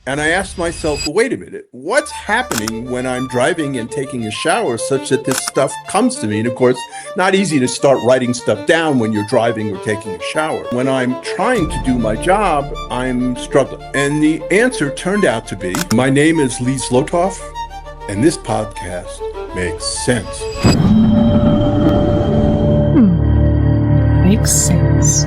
And I asked myself, well, wait a minute, what's happening when I'm driving and taking a shower such that this stuff comes to me? And of course, not easy to start writing stuff down when you're driving or taking a shower. When I'm trying to do my job, I'm struggling. And the answer turned out to be, my name is Lee Zlotoff, and this podcast makes sense. Makes sense.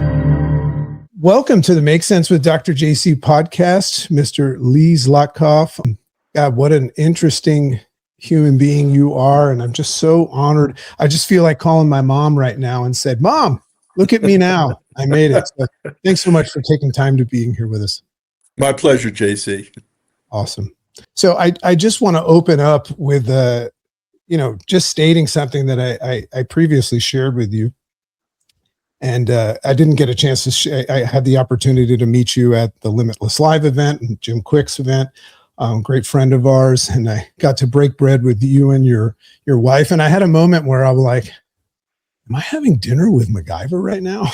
Welcome to the Make Sense with Dr. JC podcast, Mr. Lee Zlotoff. God, what an interesting human being you are. And I'm just so honored. I just feel like calling my mom right now and said, Mom, look at me now. I made it. So thanks so much for taking time to being here with us. My pleasure, JC. Awesome. So I just want to open up with, just stating something that I previously shared with you. And I didn't get a chance to I had the opportunity to meet you at the Limitless Live event and Jim Quick's event, great friend of ours. And I got to break bread with you and your wife. And I had a moment where I was like, am I having dinner with MacGyver right now?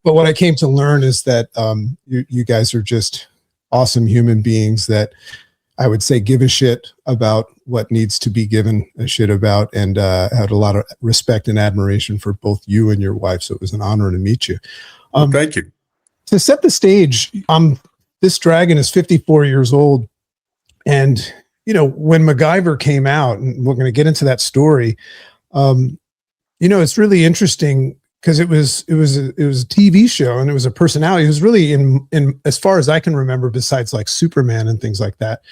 But what I came to learn is that you guys are just awesome human beings that I would say give a shit about what needs to be given a shit about, and had a lot of respect and admiration for both you and your wife. So it was an honor to meet you. Thank you. To set the stage, this dragon is 54 years old. And, when MacGyver came out, and we're going to get into that story, it's really interesting because it was a TV show and it was a personality. It was really in as far as I can remember, besides like Superman and things like that,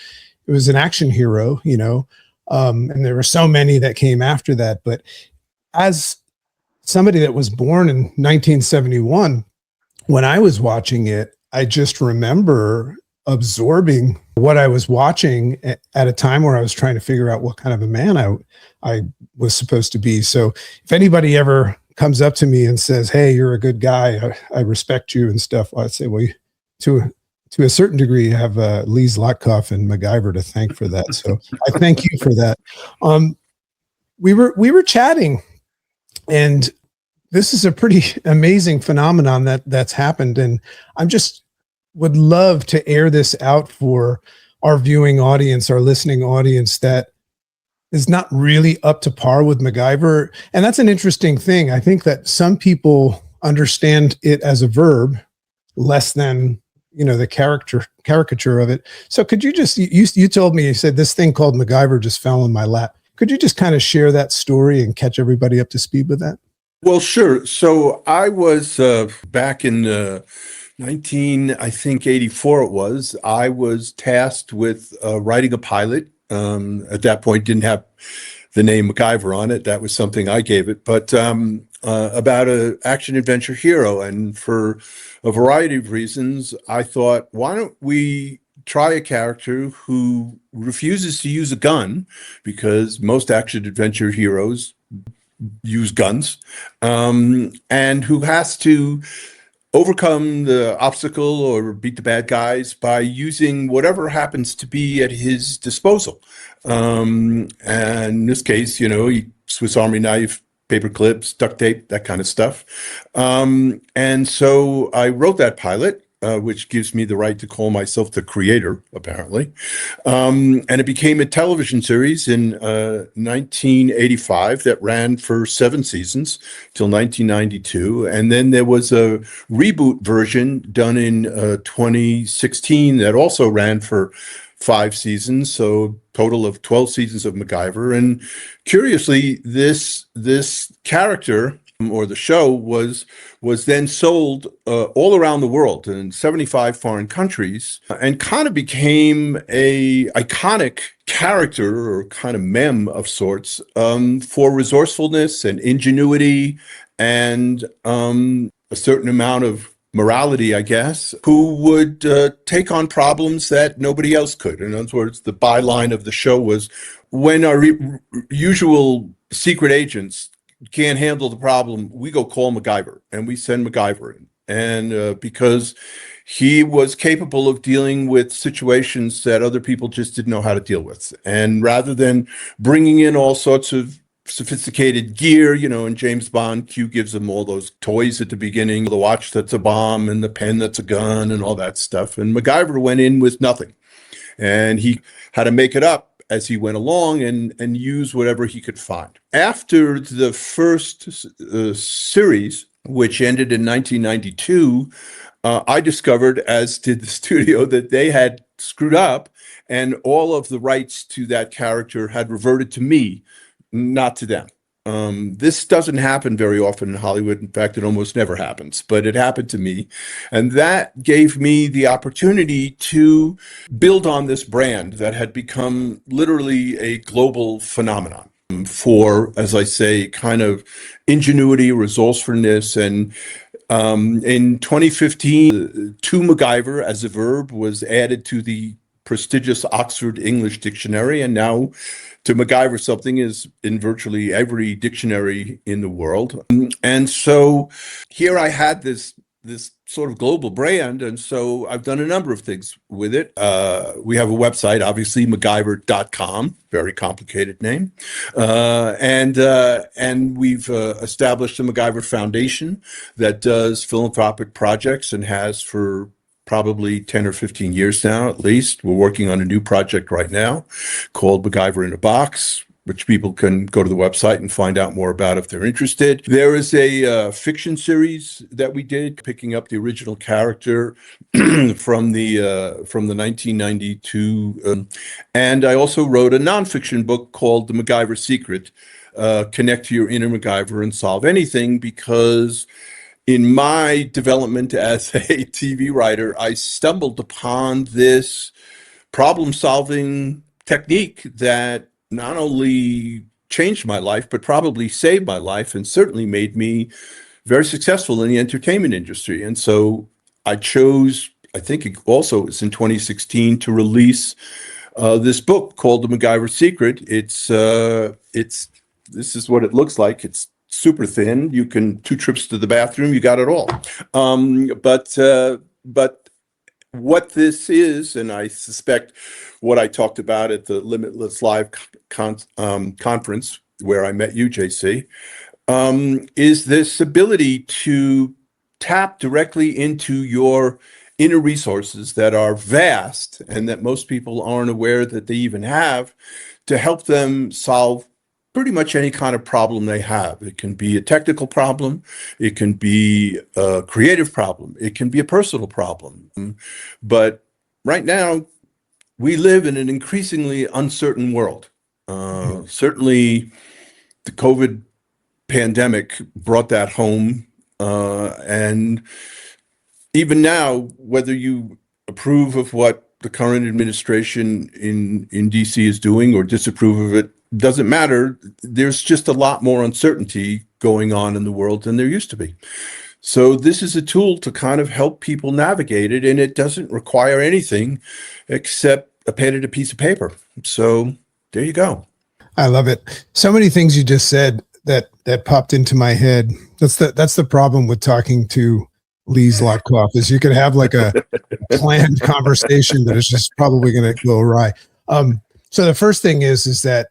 it was an action hero, and there were so many that came after that. But as somebody that was born in 1971, when I was watching it, I just remember absorbing what I was watching at a time where I was trying to figure out what kind of a man I was supposed to be. So if anybody ever comes up to me and says, hey, you're a good guy, I respect you and stuff, I'd say, well, to a certain degree, you have Lee Zlotoff and MacGyver to thank for that. So I thank you for that. We were chatting, and this is a pretty amazing phenomenon that's happened. And I'm just would love to air this out for our viewing audience, our listening audience, that is not really up to par with MacGyver. And that's an interesting thing. I think that some people understand it as a verb less than, the caricature of it. So could you just, you told me, you said this thing called MacGyver just fell in my lap. Could you just kind of share that story and catch everybody up to speed with that? Well, sure. So I was back in 1984 it was. I was tasked with writing a pilot. At that point, didn't have the name MacGyver on it. That was something I gave it, but about an action adventure hero. And for a variety of reasons, I thought, why don't we try a character who refuses to use a gun, because most action adventure heroes use guns, and who has to overcome the obstacle or beat the bad guys by using whatever happens to be at his disposal. And in this case, Swiss Army knife, paper clips, duct tape, that kind of stuff. And so I wrote that pilot, which gives me the right to call myself the creator, apparently. And it became a television series in 1985 that ran for 7 seasons till 1992. And then there was a reboot version done in 2016 that also ran for 5 seasons, so total of 12 seasons of MacGyver. And curiously, this character, or the show, was then sold all around the world in 75 foreign countries, and kind of became a iconic character or kind of meme of sorts for resourcefulness and ingenuity and a certain amount of morality, I guess, who would take on problems that nobody else could. In other words, the byline of the show was, when our usual secret agents can't handle the problem, we go call MacGyver, and we send MacGyver in. And because he was capable of dealing with situations that other people just didn't know how to deal with. And rather than bringing in all sorts of sophisticated gear, in James Bond, Q gives them all those toys at the beginning, the watch that's a bomb and the pen that's a gun and all that stuff. And MacGyver went in with nothing. and he had to make it up as he went along and use whatever he could find. After the first series, which ended in 1992, I discovered, as did the studio, that they had screwed up and all of the rights to that character had reverted to me, not to them. This doesn't happen very often in Hollywood. In fact, it almost never happens, but it happened to me. And that gave me the opportunity to build on this brand that had become literally a global phenomenon for, as I say, kind of ingenuity, resourcefulness. And in 2015, to MacGyver as a verb was added to the prestigious Oxford English Dictionary, and now to MacGyver something is in virtually every dictionary in the world. And so here I had this sort of global brand, and so I've done a number of things with it. We have a website, obviously, MacGyver.com, very complicated name. And we've established the MacGyver Foundation that does philanthropic projects and has for probably 10 or 15 years now, at least. We're working on a new project right now called MacGyver in a Box, which people can go to the website and find out more about if they're interested. There is a fiction series that we did, picking up the original character from the 1992. And I also wrote a nonfiction book called The MacGyver Secret, Connect to Your Inner MacGyver and Solve Anything, because in my development as a TV writer, I stumbled upon this problem-solving technique that not only changed my life, but probably saved my life and certainly made me very successful in the entertainment industry. And so I chose, I think it also was in 2016, to release this book called The MacGyver Secret. This is what it looks like. It's super thin. You can 2 trips to the bathroom. You got it all. But what this is, and I suspect what I talked about at the Limitless Live conference where I met you, JC, is this ability to tap directly into your inner resources that are vast and that most people aren't aware that they even have, to help them solve pretty much any kind of problem they have. It can be a technical problem, it can be a creative problem, it can be a personal problem. But right now, we live in an increasingly uncertain world. Certainly, the COVID pandemic brought that home. And even now, whether you approve of what the current administration in DC is doing or disapprove of it, doesn't matter. There's just a lot more uncertainty going on in the world than there used to be. So this is a tool to kind of help people navigate it, and it doesn't require anything except a pen and a piece of paper. So there you go. I love it. So many things you just said that popped into my head. That's the problem with talking to Lee Zlotoff, is you could have like a planned conversation that is just probably going to go awry. So the first thing is that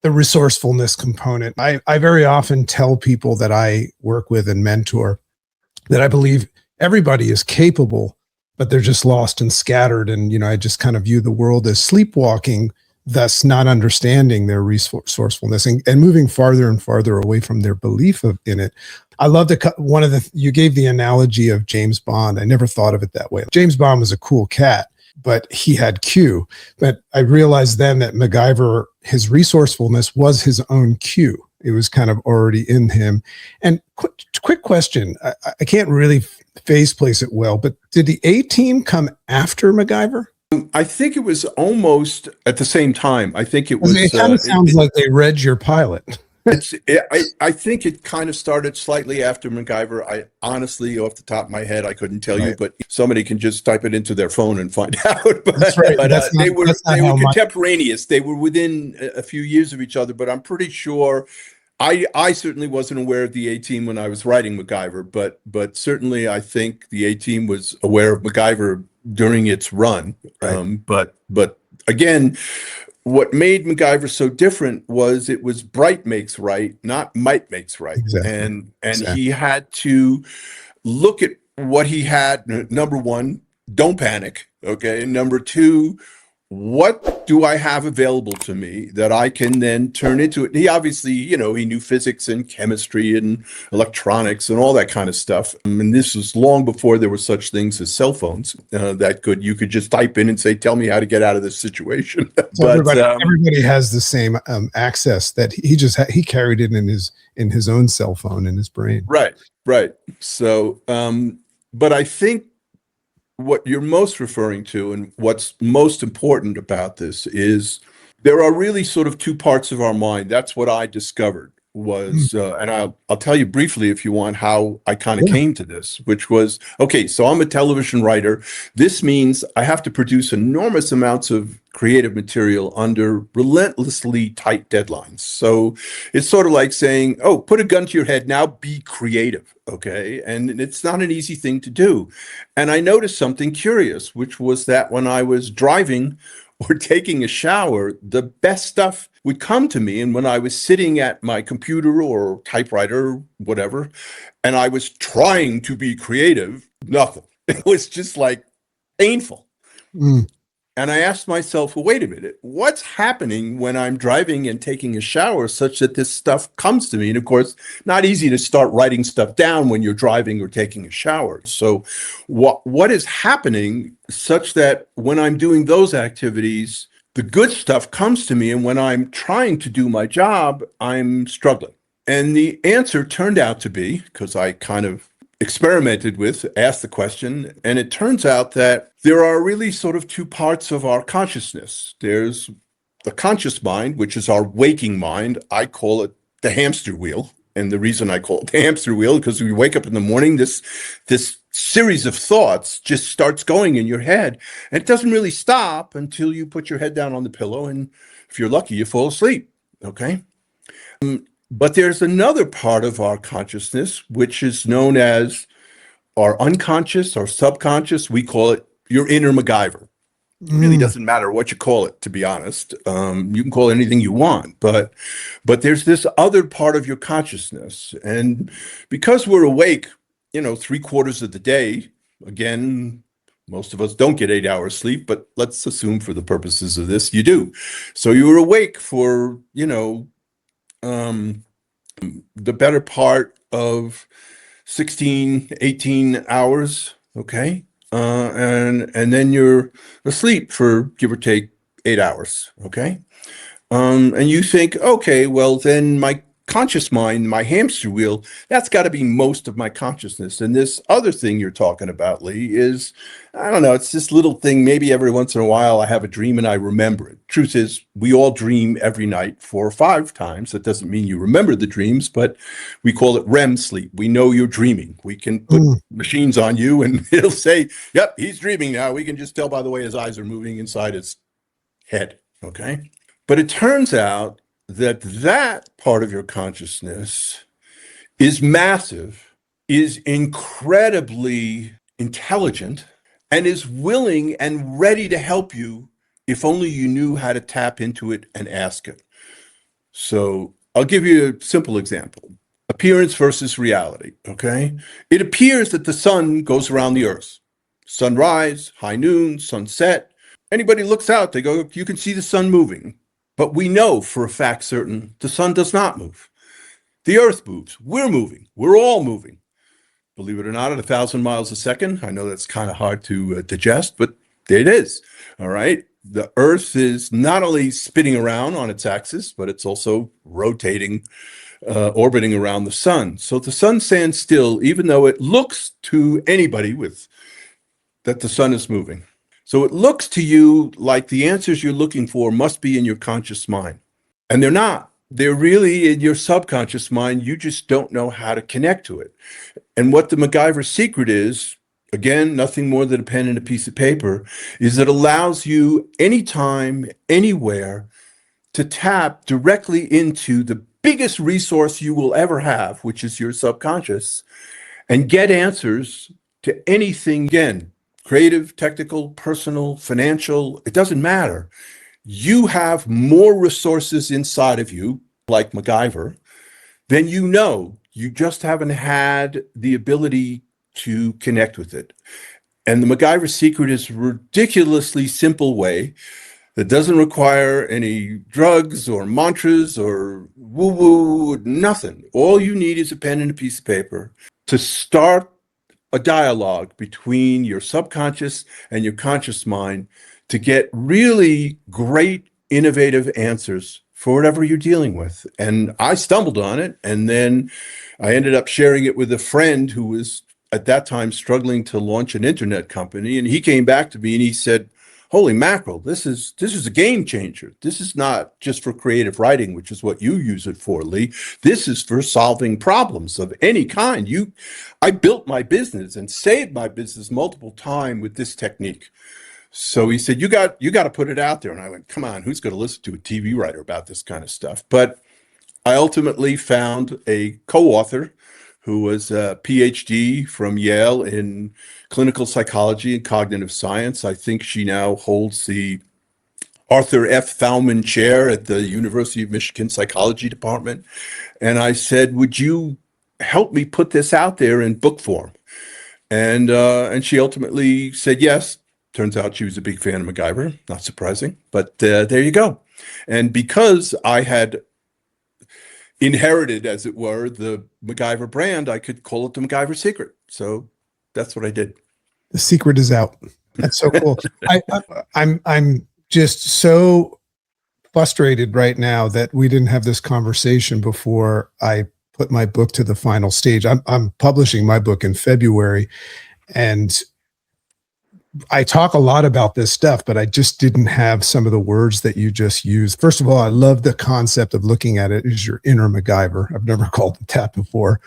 the resourcefulness component. I very often tell people that I work with and mentor that I believe everybody is capable, but they're just lost and scattered. And, I just kind of view the world as sleepwalking, thus not understanding their resourcefulness and moving farther and farther away from their belief in it. I love you gave the analogy of James Bond. I never thought of it that way. James Bond was a cool cat, but he had Q. But I realized then that MacGyver, his resourcefulness was his own Q. It was kind of already in him. And quick question. I can't really face place it well, but did the A-Team come after MacGyver? I think it was almost at the same time. I think it was. It kind of sounds like they read your pilot. I think it kind of started slightly after MacGyver. I honestly, off the top of my head, I couldn't tell you, but somebody can just type it into their phone and find out. But, that's right. But they were contemporaneous. They were within a few years of each other. But I'm pretty sure. I certainly wasn't aware of the A-Team when I was writing MacGyver, but certainly I think the A-Team was aware of MacGyver during its run. Right. But again, what made MacGyver so different was it was bright makes right, not might makes right. Exactly. And Exactly. he had to look at what he had. Number one, don't panic. Okay. And number two, what do I have available to me that I can then turn into it? He obviously, he knew physics and chemistry and electronics and all that kind of stuff. And this was long before there were such things as cell phones you could just type in and say, tell me how to get out of this situation. So everybody has the same access that he carried it in his own cell phone in his brain. Right. So, but I think what you're most referring to and what's most important about this is there are really sort of two parts of our mind. That's what I discovered was, and I'll tell you briefly if you want how I kind of came to this, which was, okay, so I'm a television writer. This means I have to produce enormous amounts of creative material under relentlessly tight deadlines. So it's sort of like saying, oh, put a gun to your head, now be creative, okay? And it's not an easy thing to do. And I noticed something curious, which was that when I was driving or taking a shower, the best stuff would come to me. And when I was sitting at my computer or typewriter, whatever, and I was trying to be creative, nothing. It was just like painful. And I asked myself, well, wait a minute, what's happening when I'm driving and taking a shower such that this stuff comes to me? And of course, not easy to start writing stuff down when you're driving or taking a shower. So what is happening such that when I'm doing those activities, the good stuff comes to me, and when I'm trying to do my job, I'm struggling? And the answer turned out to be, because I kind of experimented with, asked the question, and it turns out that there are really sort of two parts of our consciousness. There's the conscious mind, which is our waking mind. I call it the hamster wheel. And the reason I call it the hamster wheel, because we wake up in the morning, this series of thoughts just starts going in your head. And it doesn't really stop until you put your head down on the pillow. And if you're lucky, you fall asleep. Okay. But there's another part of our consciousness, which is known as our unconscious or subconscious. We call it your inner MacGyver. It really doesn't matter what you call it, to be honest. You can call it anything you want, but there's this other part of your consciousness. And because we're awake, 3/4 of the day, again, most of us don't get 8 hours sleep, but let's assume for the purposes of this, you do. So you were awake for, the better part of 16, 18 hours. Okay. And then you're asleep for give or take 8 hours. Okay. And you think, okay, well then my conscious mind, my hamster wheel, that's got to be most of my consciousness. And this other thing you're talking about, Lee, is, I don't know, it's this little thing. Maybe every once in a while I have a dream and I remember it. Truth is, we all dream every night 4 or 5 times. That doesn't mean you remember the dreams, but we call it REM sleep. We know you're dreaming. We can put machines on you and it'll say, yep, he's dreaming now. We can just tell by the way his eyes are moving inside his head. Okay. But it turns out that part of your consciousness is massive, is incredibly intelligent, and is willing and ready to help you if only you knew how to tap into it and ask it. So I'll give you a simple example. Appearance versus reality, okay? It appears that the sun goes around the earth. Sunrise, high noon, sunset. Anybody looks out, they go, you can see the sun moving. But we know for a fact certain the sun does not move. The earth moves. We're moving. We're all moving. Believe it or not, at 1,000 miles a second. I know that's kind of hard to digest, but there it is. All right. The earth is not only spinning around on its axis, but it's also rotating, orbiting around the sun. So the sun stands still, even though it looks to anybody that the sun is moving. So it looks to you like the answers you're looking for must be in your conscious mind. And they're not. They're really in your subconscious mind. You just don't know how to connect to it. And what the MacGyver secret is, again, nothing more than a pen and a piece of paper, is it allows you anytime, anywhere to tap directly into the biggest resource you will ever have, which is your subconscious, and get answers to anything, again, creative, technical, personal, financial, it doesn't matter. You have more resources inside of you, like MacGyver, than you know. You just haven't had the ability to connect with it. And the MacGyver secret is a ridiculously simple way that doesn't require any drugs or mantras or woo-woo, nothing. All you need is a pen and a piece of paper to start a dialogue between your subconscious and your conscious mind to get really great, innovative answers for whatever you're dealing with. And I stumbled on it, and then I ended up sharing it with a friend who was at that time struggling to launch an internet company. And he came back to me and he said, holy mackerel, this is a game changer. This is not just for creative writing, which is what you use it for, Lee. This is for solving problems of any kind. I built my business and saved my business multiple times with this technique. So he said, you got to put it out there. And I went, come on, who's going to listen to a TV writer about this kind of stuff? But I ultimately found a co-author who was a PhD from Yale in clinical psychology and cognitive science. I think she now holds the Arthur F. Thaumann Chair at the University of Michigan Psychology Department. And I said, would you help me put this out there in book form? And she ultimately said yes. Turns out she was a big fan of MacGyver, not surprising, but there you go. And because I had inherited, as it were, the MacGyver brand, I could call it the MacGyver Secret. So that's what I did. The secret is out. That's so cool. I'm just so frustrated right now that we didn't have this conversation before I put my book to the final stage. I'm publishing my book in February, and I talk a lot about this stuff, but I just didn't have some of the words that you just used. First of all, I love the concept of looking at it as your inner MacGyver. I've never called it that before.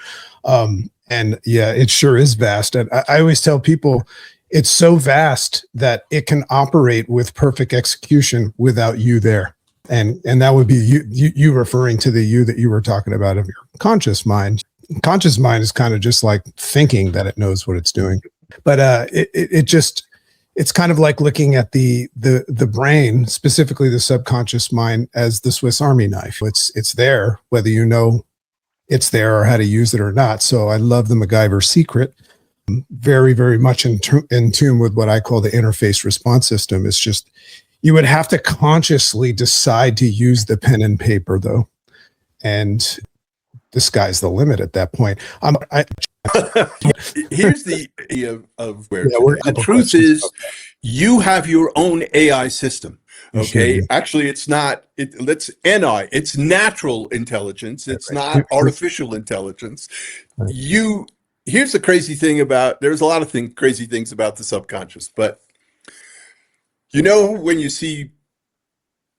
And yeah, it sure is vast. And I always tell people it's so vast that it can operate with perfect execution without you there. And that would be you referring to the you that you were talking about of your conscious mind. Conscious mind is kind of just like thinking that it knows what it's doing. But it's kind of like looking at the brain, specifically the subconscious mind, as the Swiss Army knife. It's there, whether you know it's there or how to use it or not. So I love the MacGyver Secret. Very, very much in tune with what I call the interface response system. It's just, you would have to consciously decide to use the pen and paper, though. And the sky's the limit at that point. Here's the idea of where the truth is, you have your own AI system. Okay. Actually, it's not, NI, it's natural intelligence. It's not artificial intelligence. Here's the crazy thing there's a lot of crazy things about the subconscious, but when you see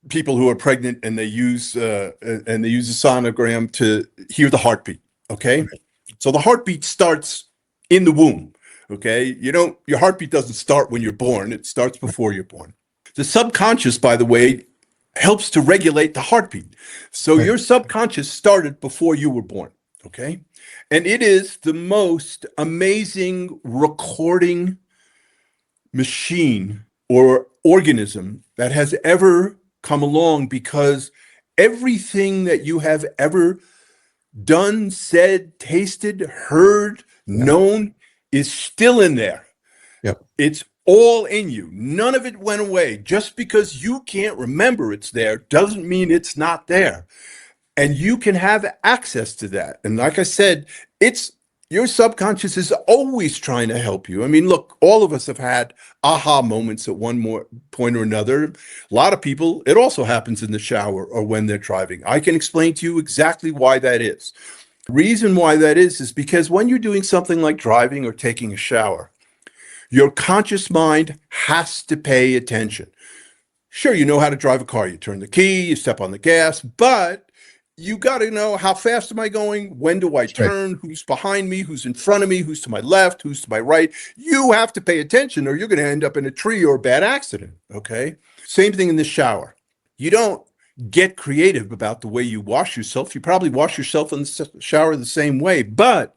people who are pregnant and they use a sonogram to hear the heartbeat. Okay. So the heartbeat starts in the womb. Okay. Your heartbeat doesn't start when you're born. It starts before you're born. The subconscious, by the way, helps to regulate the heartbeat. So your subconscious started before you were born. Okay. And it is the most amazing recording machine or organism that has ever come along, because everything that you have ever done, said, tasted, heard, known is still in there. Yep. It's all in you. None of it went away. Just because you can't remember it's there doesn't mean it's not there. And you can have access to that. And like I said, your subconscious is always trying to help you. I mean, look, all of us have had aha moments at one more point or another. A lot of people, it also happens in the shower or when they're driving. I can explain to you exactly why that is. The reason why that is because when you're doing something like driving or taking a shower, your conscious mind has to pay attention. Sure, you know how to drive a car. You turn the key, you step on the gas, but you got to know, how fast am I going? When do I turn? Who's behind me? Who's in front of me? Who's to my left? Who's to my right? You have to pay attention or you're going to end up in a tree or a bad accident. Okay. Same thing in the shower. You don't get creative about the way you wash yourself. You probably wash yourself in the shower the same way, but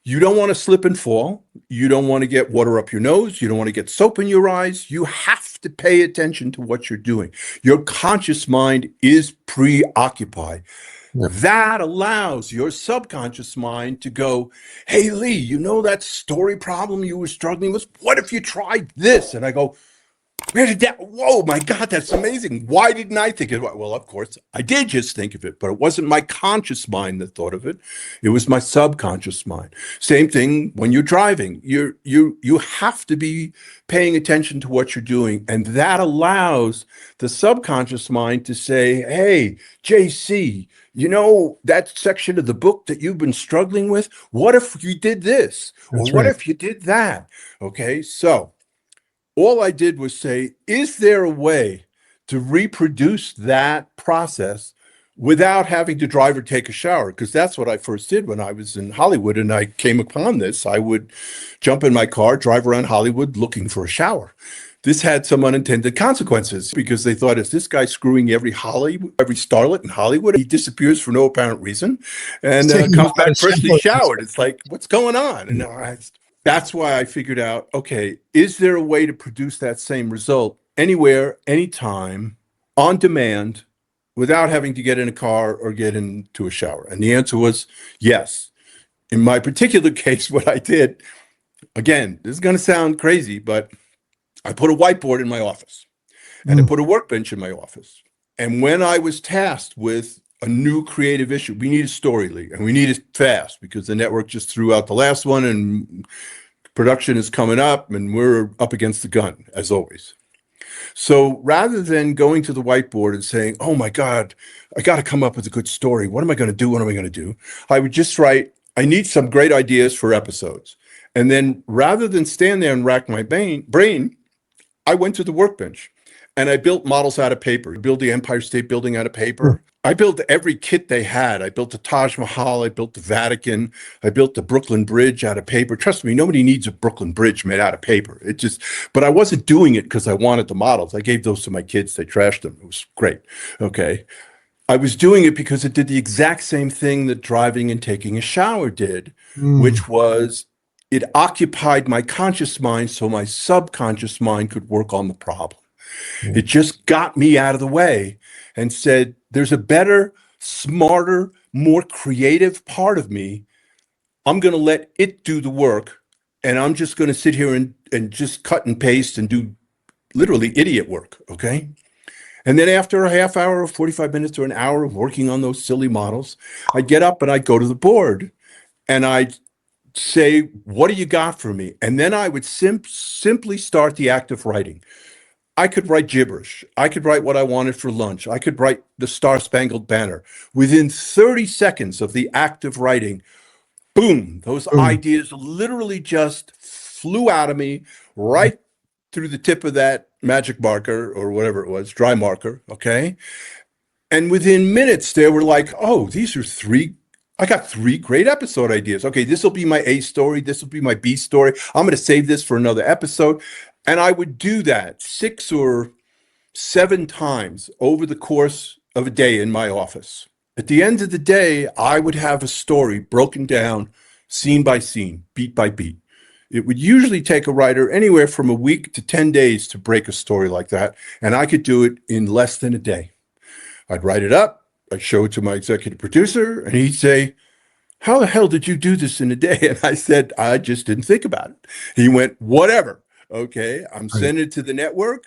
you don't want to slip and fall. You don't want to get water up your nose. You don't want to get soap in your eyes. You have to pay attention to what you're doing. Your conscious mind is preoccupied. Yep. That allows your subconscious mind to go, hey, Lee, that story problem you were struggling with? What if you tried this? And I go, Where did that? Whoa, my God, that's amazing. Why didn't I think of it? Well, of course, I did just think of it, but it wasn't my conscious mind that thought of it. It was my subconscious mind. Same thing when you're driving. You have to be paying attention to what you're doing, and that allows the subconscious mind to say, "Hey, JC, you know that section of the book that you've been struggling with? What if you did this? Or That's what right. if you did that?" Okay, so all I did was say, is there a way to reproduce that process without having to drive or take a shower? Because that's what I first did when I was in Hollywood and I came upon this. I would jump in my car, drive around Hollywood looking for a shower. This had some unintended consequences because they thought, is this guy screwing every starlet in Hollywood? He disappears for no apparent reason and It's taking a comes lot of back freshly shower. showered. It's like, what's going on? And that's why I figured out, okay, is there a way to produce that same result anywhere, anytime, on demand, without having to get in a car or get into a shower? And the answer was yes. In my particular case, what I did, again, this is going to sound crazy, but I put a whiteboard in my office and I put a workbench in my office. And when I was tasked with a new creative issue, we need a story league and we need it fast because the network just threw out the last one and production is coming up and we're up against the gun as always. So rather than going to the whiteboard and saying, oh my God, I got to come up with a good story. What am I going to do? What am I going to do? I would just write, I need some great ideas for episodes. And then rather than stand there and rack my brain, I went to the workbench and I built models out of paper. I built the Empire State Building out of paper. I built every kit they had. I built the Taj Mahal. I built the Vatican. I built the Brooklyn Bridge out of paper. Trust me, nobody needs a Brooklyn Bridge made out of paper. But I wasn't doing it because I wanted the models. I gave those to my kids. They trashed them. It was great. Okay. I was doing it because it did the exact same thing that driving and taking a shower did, which was it occupied my conscious mind so my subconscious mind could work on the problem. It just got me out of the way and said, there's a better, smarter, more creative part of me. I'm going to let it do the work. And I'm just going to sit here and just cut and paste and do literally idiot work. Okay. And then after a half hour or 45 minutes or an hour of working on those silly models, I'd get up and I'd go to the board and I'd say, what do you got for me? And then I would simply start the act of writing. I could write gibberish. I could write what I wanted for lunch. I could write the Star Spangled Banner. Within 30 seconds of the act of writing, boom, those ideas literally just flew out of me right through the tip of that magic marker or whatever it was, dry marker, okay? And within minutes, they were like, oh, I got three great episode ideas. Okay, this will be my A story. This will be my B story. I'm going to save this for another episode. And I would do that 6 or 7 times over the course of a day in my office. At the end of the day, I would have a story broken down scene by scene, beat by beat. It would usually take a writer anywhere from a week to 10 days to break a story like that. And I could do it in less than a day. I'd write it up. I'd show it to my executive producer and he'd say, how the hell did you do this in a day? And I said, I just didn't think about it. He went, whatever. Okay, I'm sending it to the network.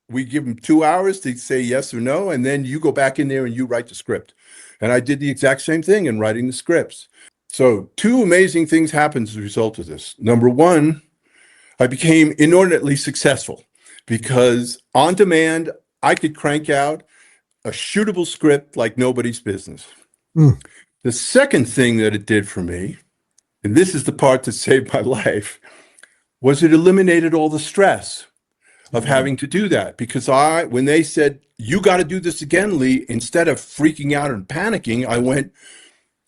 We give them 2 hours to say yes or no. And then you go back in there and you write the script. And I did the exact same thing in writing the scripts. So 2 amazing things happened as a result of this. Number one, I became inordinately successful because on demand, I could crank out a shootable script like nobody's business. The second thing that it did for me, and this is the part that saved my life, was it eliminated all the stress of having to do that. Because when they said, you got to do this again, Lee, instead of freaking out and panicking, I went,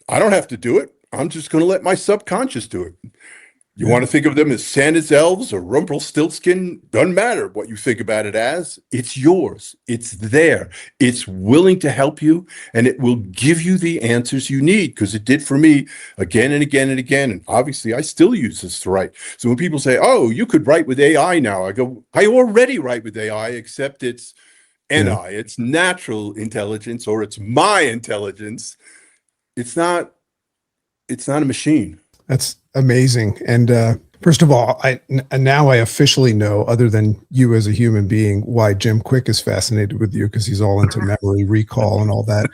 I don't have to do it. I'm just going to let my subconscious do it. You want to think of them as Santa's elves or Rumpelstiltskin? Doesn't matter what you think about it as. It's yours. It's there. It's willing to help you, and it will give you the answers you need, because it did for me again and again and again. And obviously, I still use this to write. So when people say, oh, you could write with AI now, I go, I already write with AI, except it's NI. It's natural intelligence, or it's my intelligence. It's not a machine. That's amazing. And First of all, now I officially know, other than you as a human being, why Jim Quick is fascinated with you, because he's all into memory recall and all that.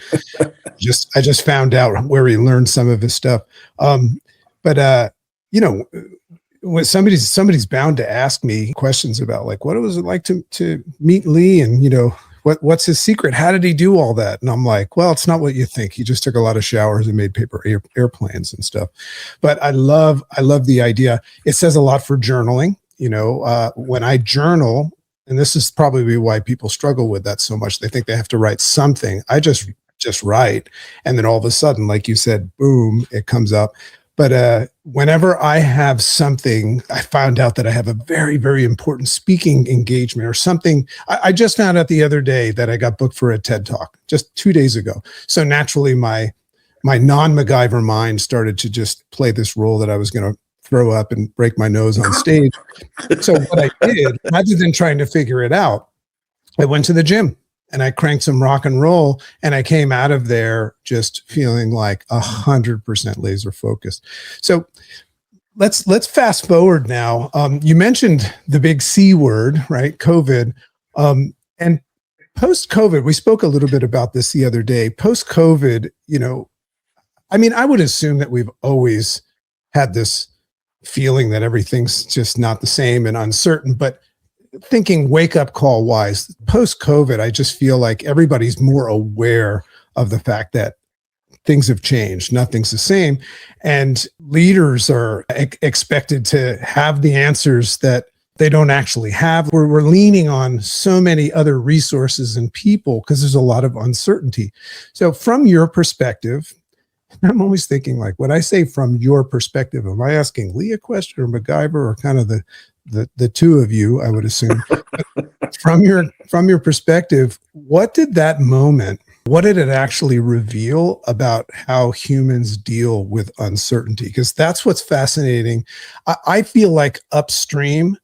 I just found out where he learned some of his stuff. But you know, when somebody's bound to ask me questions about, like, what was it like to meet Lee, and what's his secret? How did he do all that? And I'm like, well, it's not what you think. He just took a lot of showers and made paper airplanes and stuff. But I love the idea. It says a lot for journaling. When I journal, and this is probably why people struggle with that so much. They think they have to write something. I just write, and then all of a sudden, like you said, boom, it comes up. But whenever I have something, I found out that I have a very, very important speaking engagement or something. I just found out the other day that I got booked for a TED Talk just 2 days ago. So naturally, my non-MacGyver mind started to just play this role that I was going to throw up and break my nose on stage. So what I did, rather than trying to figure it out, I went to the gym. And I cranked some rock and roll, and I came out of there just feeling like 100% laser focused. So let's fast forward now. You mentioned the big C word, right? COVID. And post-COVID, we spoke a little bit about this the other day. Post-COVID, I would assume that we've always had this feeling that everything's just not the same and uncertain, but thinking wake up call wise, post COVID, I just feel like everybody's more aware of the fact that things have changed. Nothing's the same. And leaders are expected to have the answers that they don't actually have. We're leaning on so many other resources and people because there's a lot of uncertainty. So from your perspective, I'm always thinking, like, when I say from your perspective, am I asking Lee a question or MacGyver, or kind of the two of you, I would assume. From your perspective, what did it actually reveal about how humans deal with uncertainty? Because that's what's fascinating. I feel like upstream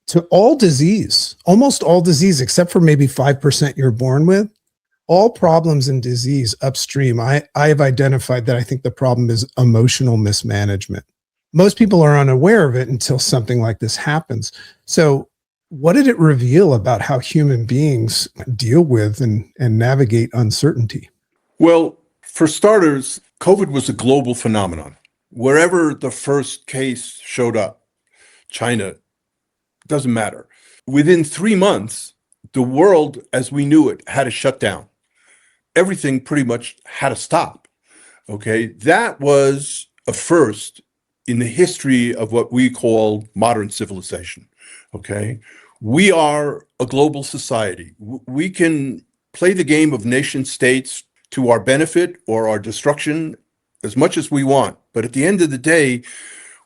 to almost all disease, except for maybe 5% you're born with, all problems and disease upstream, I have identified that I think the problem is emotional mismanagement. Most people are unaware of it until something like this happens. So what did it reveal about how human beings deal with and navigate uncertainty? Well, for starters, COVID was a global phenomenon. Wherever the first case showed up, China, doesn't matter. Within 3 months, the world as we knew it had to shut down. Everything pretty much had to stop. Okay, that was a first in the history of what we call modern civilization. Okay, we are a global society. We can play the game of nation states to our benefit or our destruction as much as we want. But at the end of the day,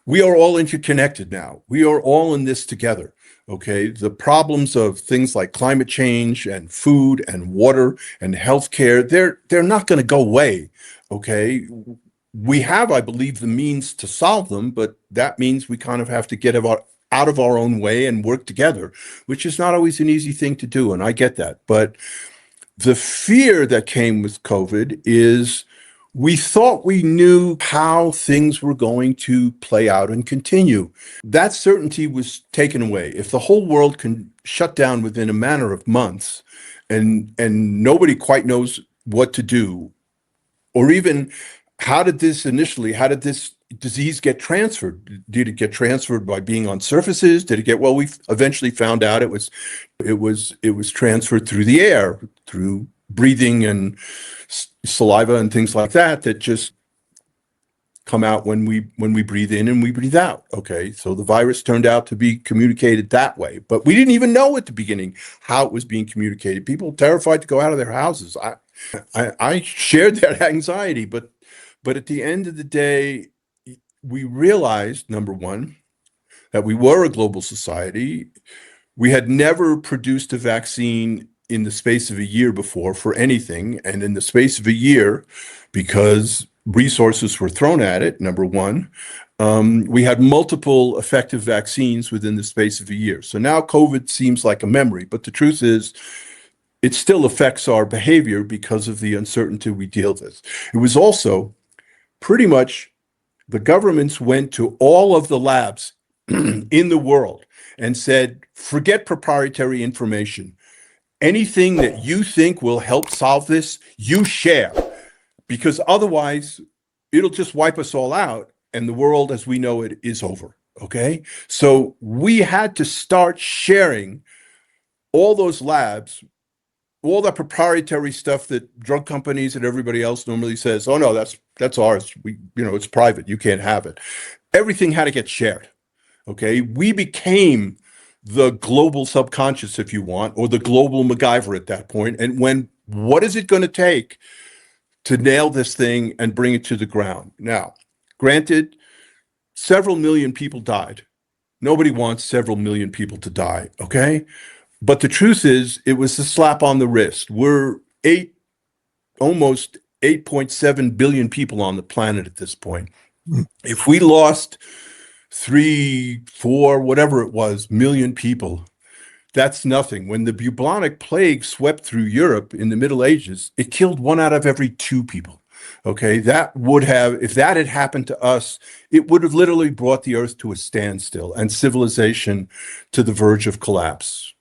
we are all interconnected now. We are all in this together. Okay, the problems of things like climate change and food and water and healthcare, they're not going to go away. Okay, we have, I believe, the means to solve them, but that means we kind of have to get out of our own way and work together, which is not always an easy thing to do, and I get that. But the fear that came with COVID is we thought we knew how things were going to play out and continue. That certainty was taken away. If the whole world can shut down within a matter of months and nobody quite knows what to do, or even how did this disease get transferred? Did it get transferred by being on surfaces? Well, we eventually found out it was transferred through the air, through breathing and saliva and things like that just come out when we breathe in and we breathe out. Okay, so the virus turned out to be communicated that way, but we didn't even know at the beginning how it was being communicated. People were terrified to go out of their houses. I shared that anxiety, but at the end of the day, we realized, number one, that we were a global society. We had never produced a vaccine in the space of a year before for anything. And in the space of a year, because resources were thrown at it, number one, we had multiple effective vaccines within the space of a year. So now COVID seems like a memory, but the truth is it still affects our behavior because of the uncertainty we deal with. It was also pretty much The governments went to all of the labs in the world and said, forget proprietary information. Anything that you think will help solve this, you share, because otherwise it'll just wipe us all out and the world as we know it is over. Okay. So we had to start sharing all those labs, all that proprietary stuff that drug companies and everybody else normally says, oh no, that's ours. It's private. You can't have it. Everything had to get shared. Okay. We became the global subconscious, if you want, or the global MacGyver at that point. And what is it going to take to nail this thing and bring it to the ground? Now, granted, several million people died. Nobody wants several million people to die. Okay. But the truth is, it was a slap on the wrist. We're almost 8.7 billion people on the planet at this point. If we lost 3, 4, whatever it was, million people, that's nothing. When the bubonic plague swept through Europe in the Middle Ages, it killed 1 out of every 2 people. Okay, if that had happened to us, it would have literally brought the earth to a standstill and civilization to the verge of collapse.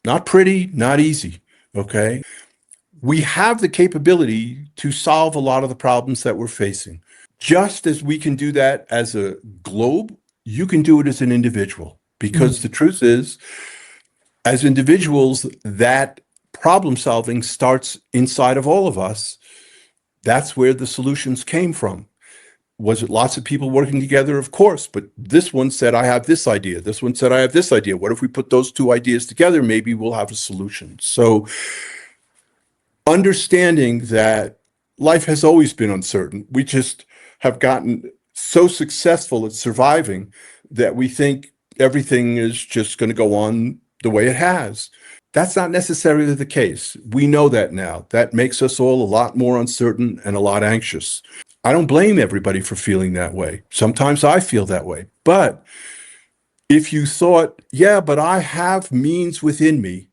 Not pretty, not easy. Okay, we have the capability to solve a lot of the problems that we're facing. Just as we can do that as a globe, you can do it as an individual, because the truth is, as individuals, that problem solving starts inside of all of us. That's where the solutions came from. Was it lots of people working together? Of course, but this one said, I have this idea. This one said, I have this idea. What if we put those 2 ideas together? Maybe we'll have a solution. So understanding that life has always been uncertain. We just have gotten so successful at surviving that we think everything is just going to go on the way it has. That's not necessarily the case. We know that now. That makes us all a lot more uncertain and a lot anxious. I don't blame everybody for feeling that way. Sometimes I feel that way. But if you thought, yeah, but I have means within me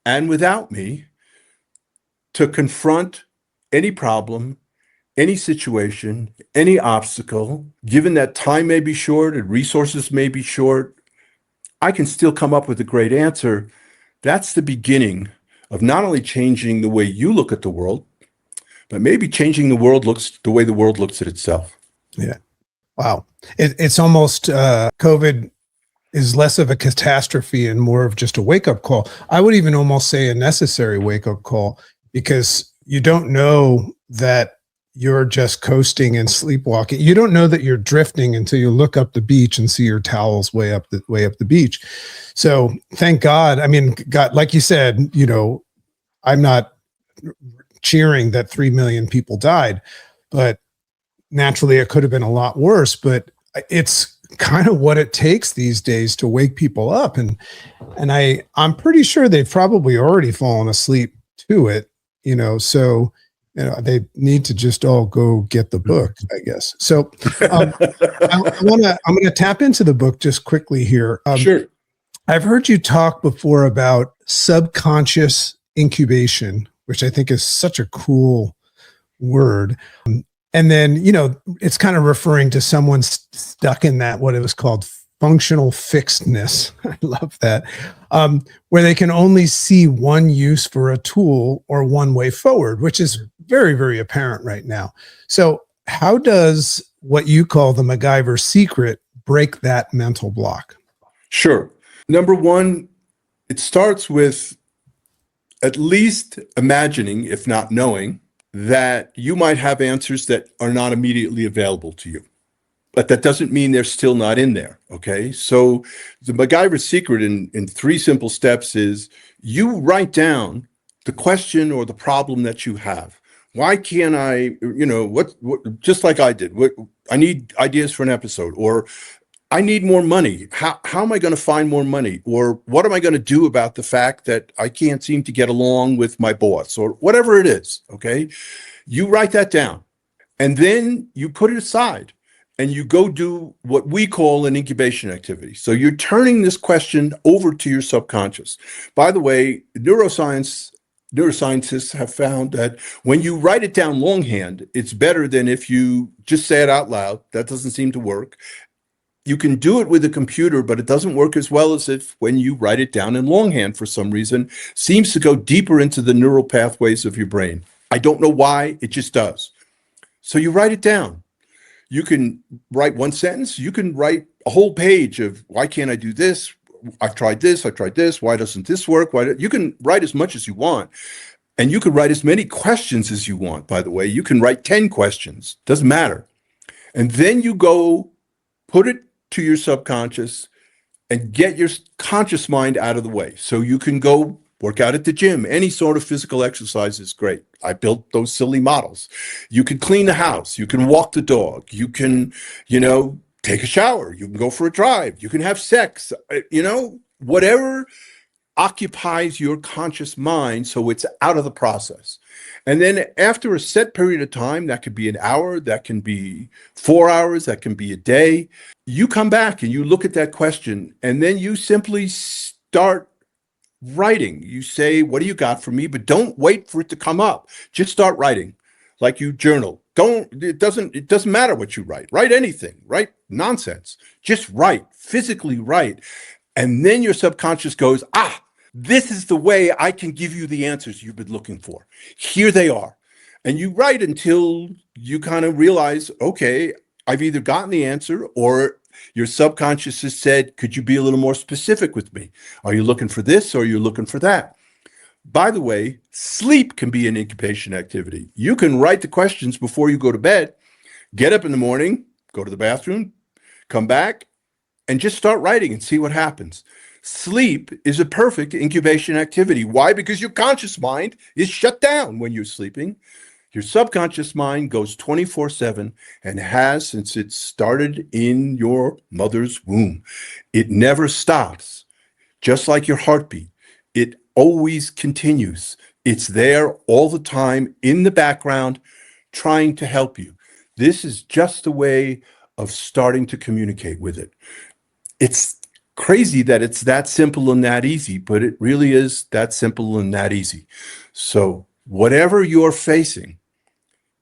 and without me to confront any problem, any situation, any obstacle, given that time may be short and resources may be short, I can still come up with a great answer. That's the beginning of not only changing the way you look at the world, but maybe changing the way the world looks at itself. Yeah. Wow. It's almost COVID is less of a catastrophe and more of just a wake-up call. I would even almost say a necessary wake-up call, because you don't know that you're just coasting and sleepwalking. You don't know that you're drifting until you look up the beach and see your towels way up the beach. So thank God. I mean, God, like you said, I'm not cheering that 3 million people died, but naturally it could have been a lot worse. But it's kind of what it takes these days to wake people up. And I'm pretty sure they've probably already fallen asleep to it, so they need to just all go get the book, I guess. So I'm going to tap into the book just quickly here. Sure. I've heard you talk before about subconscious incubation, which I think is such a cool word. And then, it's kind of referring to someone stuck in that, what it was called, functional fixedness. I love that. Where they can only see one use for a tool or one way forward, which is very, very apparent right now. So how does what you call the MacGyver secret break that mental block? Sure. Number one, it starts with at least imagining, if not knowing, that you might have answers that are not immediately available to you. But that doesn't mean they're still not in there, okay? So the MacGyver secret in 3 simple steps is you write down the question or the problem that you have. Why can't I, what just like I did, I need ideas for an episode, or I need more money. How am I going to find more money? Or what am I going to do about the fact that I can't seem to get along with my boss, or whatever it is, okay? You write that down, and then you put it aside and you go do what we call an incubation activity. So you're turning this question over to your subconscious. By the way, neuroscience neuroscientists have found that when you write it down longhand, it's better than if you just say it out loud. That doesn't seem to work. You can do it with a computer, but it doesn't work as well as if when you write it down in longhand for some reason, seems to go deeper into the neural pathways of your brain. I don't know why, it just does. So you write it down. You can write one sentence. You can write a whole page of why can't I do this? I've tried this. Why doesn't this work? You can write as much as you want. And you can write as many questions as you want, by the way. You can write 10 questions. Doesn't matter. And then you go put it to your subconscious and get your conscious mind out of the way. So you can go work out at the gym. Any sort of physical exercise is great. I built those silly models. You can clean the house. You can walk the dog. You can, take a shower. You can go for a drive. You can have sex, whatever occupies your conscious mind so it's out of the process. And then after a set period of time, that could be an hour, that can be 4 hours, that can be a day, you come back and you look at that question, and then you simply start writing. You say, what do you got for me? But don't wait for it to come up. Just start writing like you journal. It doesn't matter what you write. Write anything, write nonsense. Just write, physically write. And then your subconscious goes, this is the way I can give you the answers you've been looking for. Here they are. And you write until you kind of realize, okay, I've either gotten the answer or your subconscious has said, could you be a little more specific with me? Are you looking for this or are you looking for that? By the way, sleep can be an incubation activity. You can write the questions before you go to bed, get up in the morning, go to the bathroom, come back, and just start writing and see what happens. Sleep is a perfect incubation activity. Why? Because your conscious mind is shut down when you're sleeping. Your subconscious mind goes 24/7 and has since it started in your mother's womb. It never stops, just like your heartbeat. It always continues. It's there all the time in the background, trying to help you. This is just a way of starting to communicate with it. It's crazy that it's that simple and that easy, but it really is that simple and that easy. So whatever you're facing,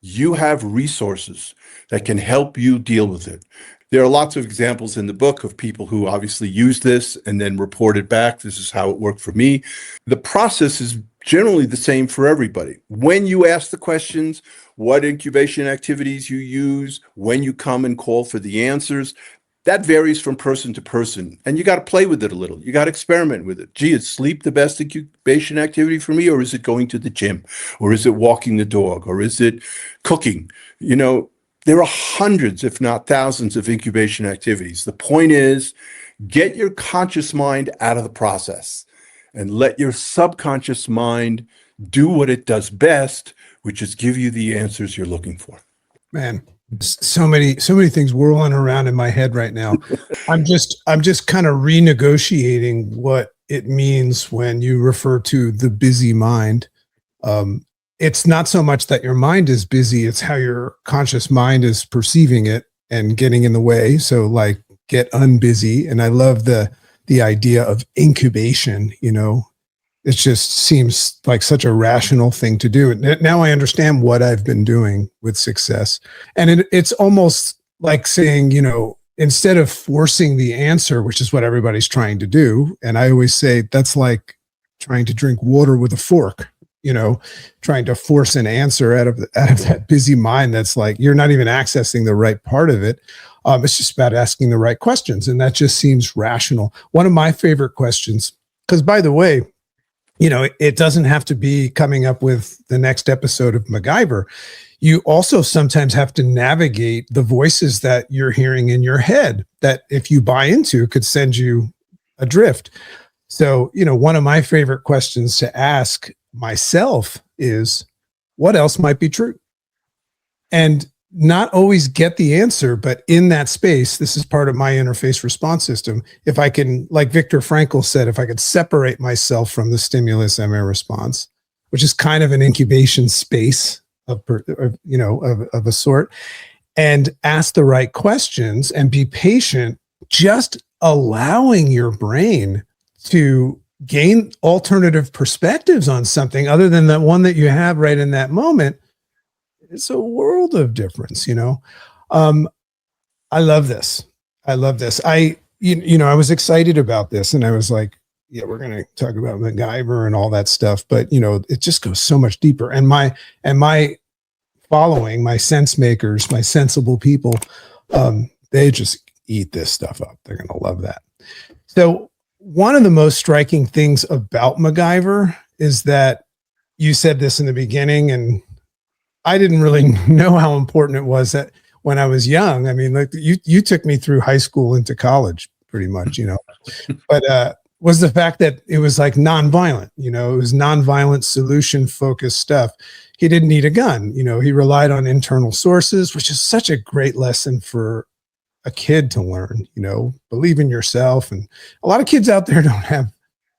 you have resources that can help you deal with it. There are lots of examples in the book of people who obviously use this and then reported back, this is how it worked for me. The process is generally the same for everybody. When you ask the questions, what incubation activities you use, when you come and call for the answers, that varies from person to person. And you got to play with it a little. You got to experiment with it. Gee, is sleep the best incubation activity for me? Or is it going to the gym? Or is it walking the dog? Or is it cooking? There are hundreds, if not thousands, of incubation activities. The point is, get your conscious mind out of the process and let your subconscious mind do what it does best, which is give you the answers you're looking for. Man, so many things whirling around in my head right now. I'm just kind of renegotiating what it means when you refer to the busy mind. It's not so much that your mind is busy, it's how your conscious mind is perceiving it and getting in the way. So like get unbusy. And I love the idea of incubation, it just seems like such a rational thing to do. Now I understand what I've been doing with success. And it's almost like saying, instead of forcing the answer, which is what everybody's trying to do. And I always say that's like trying to drink water with a fork, trying to force an answer out of that busy mind. That's like, you're not even accessing the right part of it. It's just about asking the right questions. And that just seems rational. One of my favorite questions, because by the way, it doesn't have to be coming up with the next episode of MacGyver. You also sometimes have to navigate the voices that you're hearing in your head that if you buy into could send you adrift. So, one of my favorite questions to ask myself is, what else might be true? And not always get the answer, but in that space, this is part of my interface response system. If I can, like Viktor Frankl said, if I could separate myself from the stimulus and my response, which is kind of an incubation space of a sort, and ask the right questions and be patient, just allowing your brain to gain alternative perspectives on something other than the one that you have right in that moment, it's a world of difference, you know? I love this. I love this. I was excited about this and I was like, yeah, we're going to talk about MacGyver and all that stuff, but it just goes so much deeper. And my following, my sense makers, my sensible people, they just eat this stuff up. They're going to love that. So one of the most striking things about MacGyver is that you said this in the beginning, and I didn't really know how important it was that when I was young. I mean, like you took me through high school into college pretty much, but was the fact that it was like nonviolent, it was nonviolent solution focused stuff. He didn't need a gun, he relied on internal sources, which is such a great lesson for a kid to learn, believe in yourself. And a lot of kids out there don't have,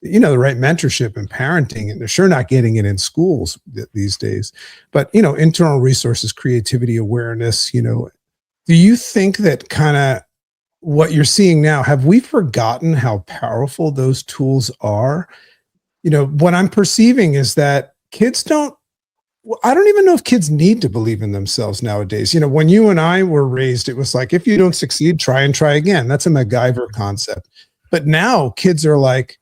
the right mentorship and parenting, and they're sure not getting it in schools these days. But, internal resources, creativity, awareness, do you think that kind of what you're seeing now, have we forgotten how powerful those tools are? What I'm perceiving is that I don't even know if kids need to believe in themselves nowadays. When you and I were raised, it was like, if you don't succeed, try and try again. That's a MacGyver concept. But now kids are like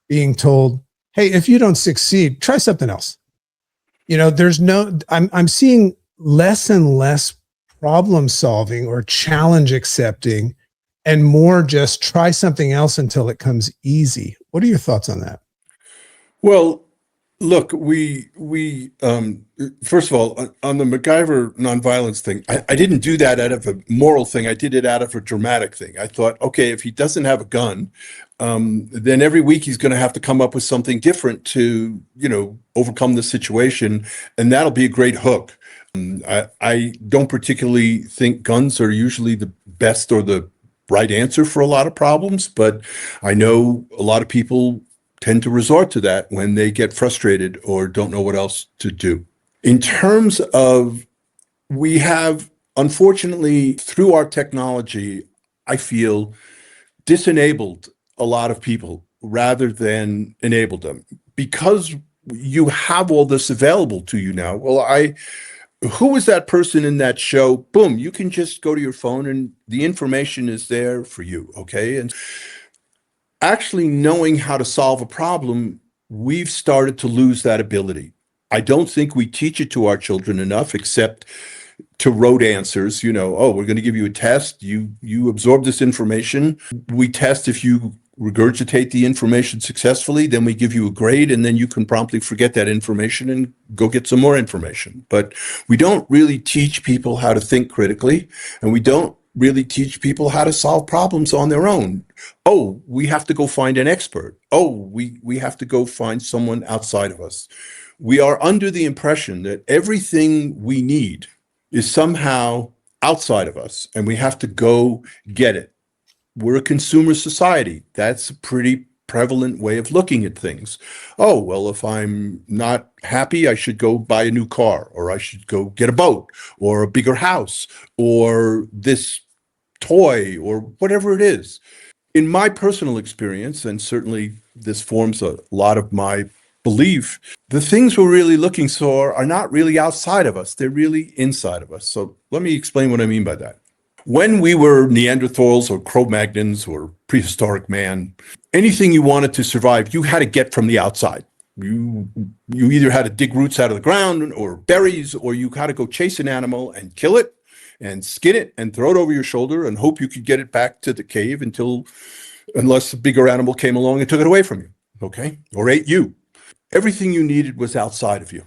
being told, hey, if you don't succeed, try something else. I'm seeing less and less problem solving or challenge accepting, and more just try something else until it comes easy. What are your thoughts on that? Well, look, first of all, on the MacGyver nonviolence thing, I didn't do that out of a moral thing. I did it out of a dramatic thing. I thought, okay, if he doesn't have a gun, then every week he's going to have to come up with something different to, overcome the situation. And that'll be a great hook. I don't particularly think guns are usually the best or the right answer for a lot of problems, but I know a lot of people tend to resort to that when they get frustrated or don't know what else to do. In terms of, we have, unfortunately, through our technology, I feel, disenabled a lot of people rather than enabled them, because you have all this available to you now. Well, who was that person in that show? Boom, you can just go to your phone and the information is there for you, okay? And actually knowing how to solve a problem, we've started to lose that ability. I don't think we teach it to our children enough, except to rote answers. Oh, we're going to give you a test. You absorb this information. We test if you regurgitate the information successfully, then we give you a grade, and then you can promptly forget that information and go get some more information. But we don't really teach people how to think critically, and we don't really teach people how to solve problems on their own. Oh, we have to go find an expert. Oh, we have to go find someone outside of us. We are under the impression that everything we need is somehow outside of us, and we have to go get it. We're a consumer society. That's a pretty prevalent way of looking at things. Oh, well, if I'm not happy, I should go buy a new car, or I should go get a boat, or a bigger house, or this toy, or whatever it is. In my personal experience, and certainly this forms a lot of my belief, the things we're really looking for are not really outside of us. They're really inside of us. So let me explain what I mean by that. When we were Neanderthals or Cro-Magnons or prehistoric man, anything you wanted to survive, you had to get from the outside. You either had to dig roots out of the ground or berries, or you had to go chase an animal and kill it and skin it and throw it over your shoulder and hope you could get it back to the cave unless a bigger animal came along and took it away from you, okay? Or ate you. Everything you needed was outside of you.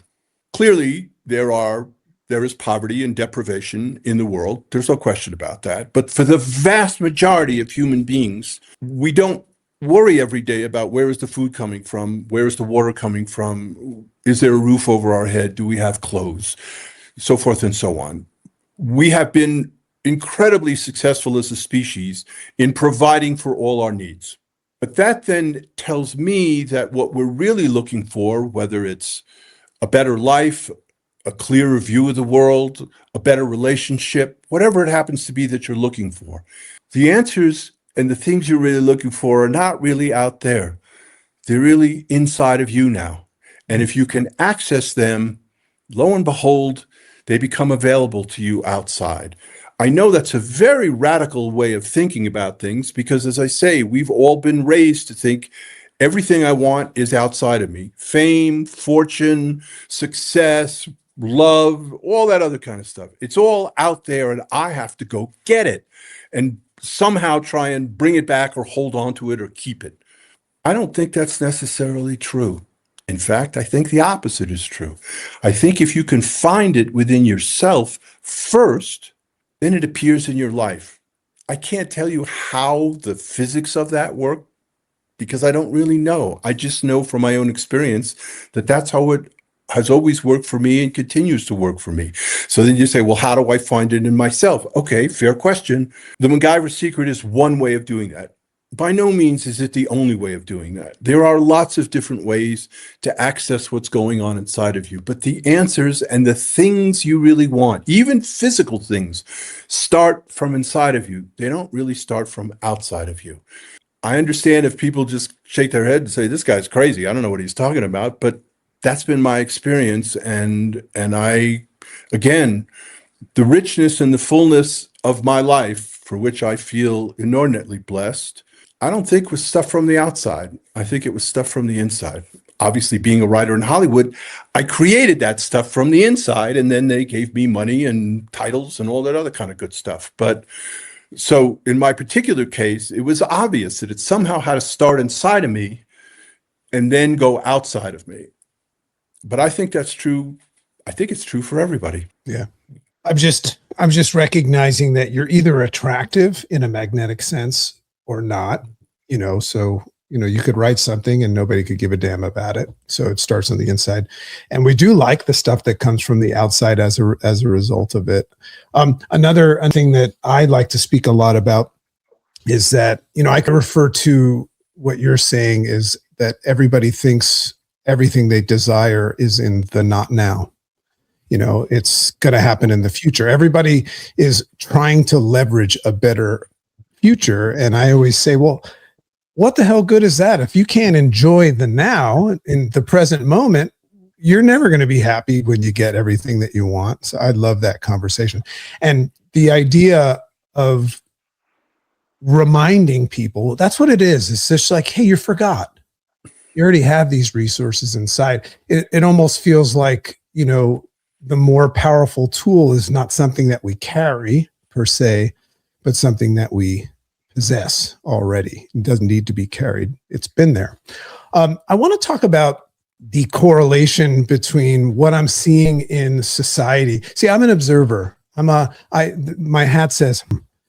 Clearly, there is poverty and deprivation in the world. There's no question about that. But for the vast majority of human beings, we don't worry every day about where is the food coming from? Where is the water coming from? Is there a roof over our head? Do we have clothes? So forth and so on. We have been incredibly successful as a species in providing for all our needs. But that then tells me that what we're really looking for, whether it's a better life, a clearer view of the world, a better relationship, whatever it happens to be that you're looking for, the answers and the things you're really looking for are not really out there. They're really inside of you now. And if you can access them, lo and behold, they become available to you outside. I know that's a very radical way of thinking about things because, as I say, we've all been raised to think everything I want is outside of me. Fame, fortune, success, love, all that other kind of stuff. It's all out there and I have to go get it and somehow try and bring it back or hold on to it or keep it. I don't think that's necessarily true. In fact, I think the opposite is true. I think if you can find it within yourself first, then it appears in your life. I can't tell you how the physics of that work because I don't really know. I just know from my own experience that that's how it has always worked for me and continues to work for me. So then you say, well, how do I find it in myself? Okay, fair question. The MacGyver secret is one way of doing that. By no means is it the only way of doing that. There are lots of different ways to access what's going on inside of you, but the answers and the things you really want, even physical things, start from inside of you. They don't really start from outside of you. I understand if people just shake their head and say, this guy's crazy, I don't know what he's talking about, but that's been my experience. And I, again, the richness and the fullness of my life, for which I feel inordinately blessed, I don't think was stuff from the outside. I think it was stuff from the inside. Obviously, being a writer in Hollywood, I created that stuff from the inside, and then they gave me money and titles and all that other kind of good stuff. But so in my particular case, it was obvious that it somehow had to start inside of me and then go outside of me. But I think that's true. I think it's true for everybody. Yeah. I'm just recognizing that you're either attractive in a magnetic sense or not, so, you could write something and nobody could give a damn about it. So it starts on the inside. And we do like the stuff that comes from the outside as a result of it. Another thing that I like to speak a lot about is that, I can refer to what you're saying is that everybody thinks everything they desire is in the not now. It's going to happen in the future. Everybody is trying to leverage a better future. And I always say, well, what the hell good is that? If you can't enjoy the now in the present moment, you're never going to be happy when you get everything that you want. So I love that conversation. And the idea of reminding people, that's what it is. It's just like, hey, you forgot. You already have these resources inside. It almost feels like, the more powerful tool is not something that we carry per se, but something that we possess already. It doesn't need to be carried. It's been there. I want to talk about the correlation between what I'm seeing in society. See, I'm an observer. My hat says,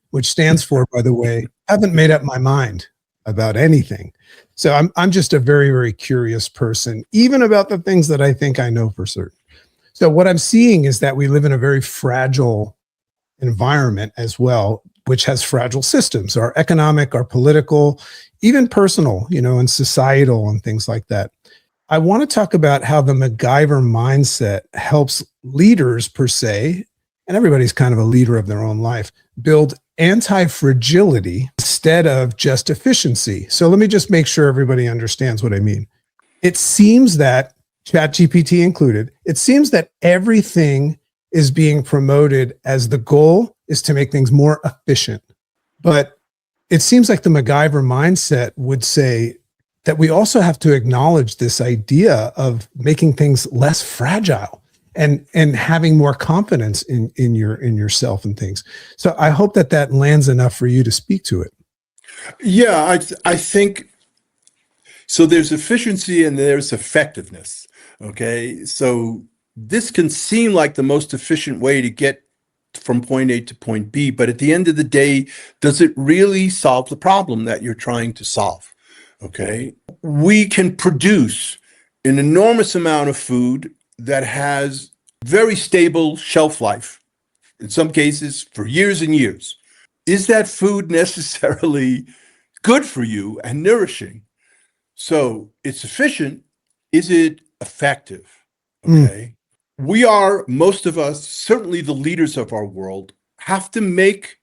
which stands for, by the way, haven't made up my mind about anything. So I'm just a very, very curious person, even about the things that I think I know for certain. So what I'm seeing is that we live in a very fragile environment as well, which has fragile systems, our economic, our political, even personal, and societal and things like that. I want to talk about how the MacGyver mindset helps leaders per se, and everybody's kind of a leader of their own life, build anti-fragility instead of just efficiency. So let me just make sure everybody understands what I mean. It seems that, ChatGPT included, it seems that everything is being promoted as the goal is to make things more efficient. But it seems like the MacGyver mindset would say that we also have to acknowledge this idea of making things less fragile and having more confidence in yourself and things. So I hope that lands enough for you to speak to it. Yeah, I think so. There's efficiency and there's effectiveness. Okay, so this can seem like the most efficient way to get from point A to point B, but at the end of the day, does it really solve the problem that you're trying to solve? Okay, we can produce an enormous amount of food that has very stable shelf life, in some cases for years and years. Is that food necessarily good for you and nourishing? So it's efficient. Is it effective? Okay. We are, most of us, certainly the leaders of our world, have to make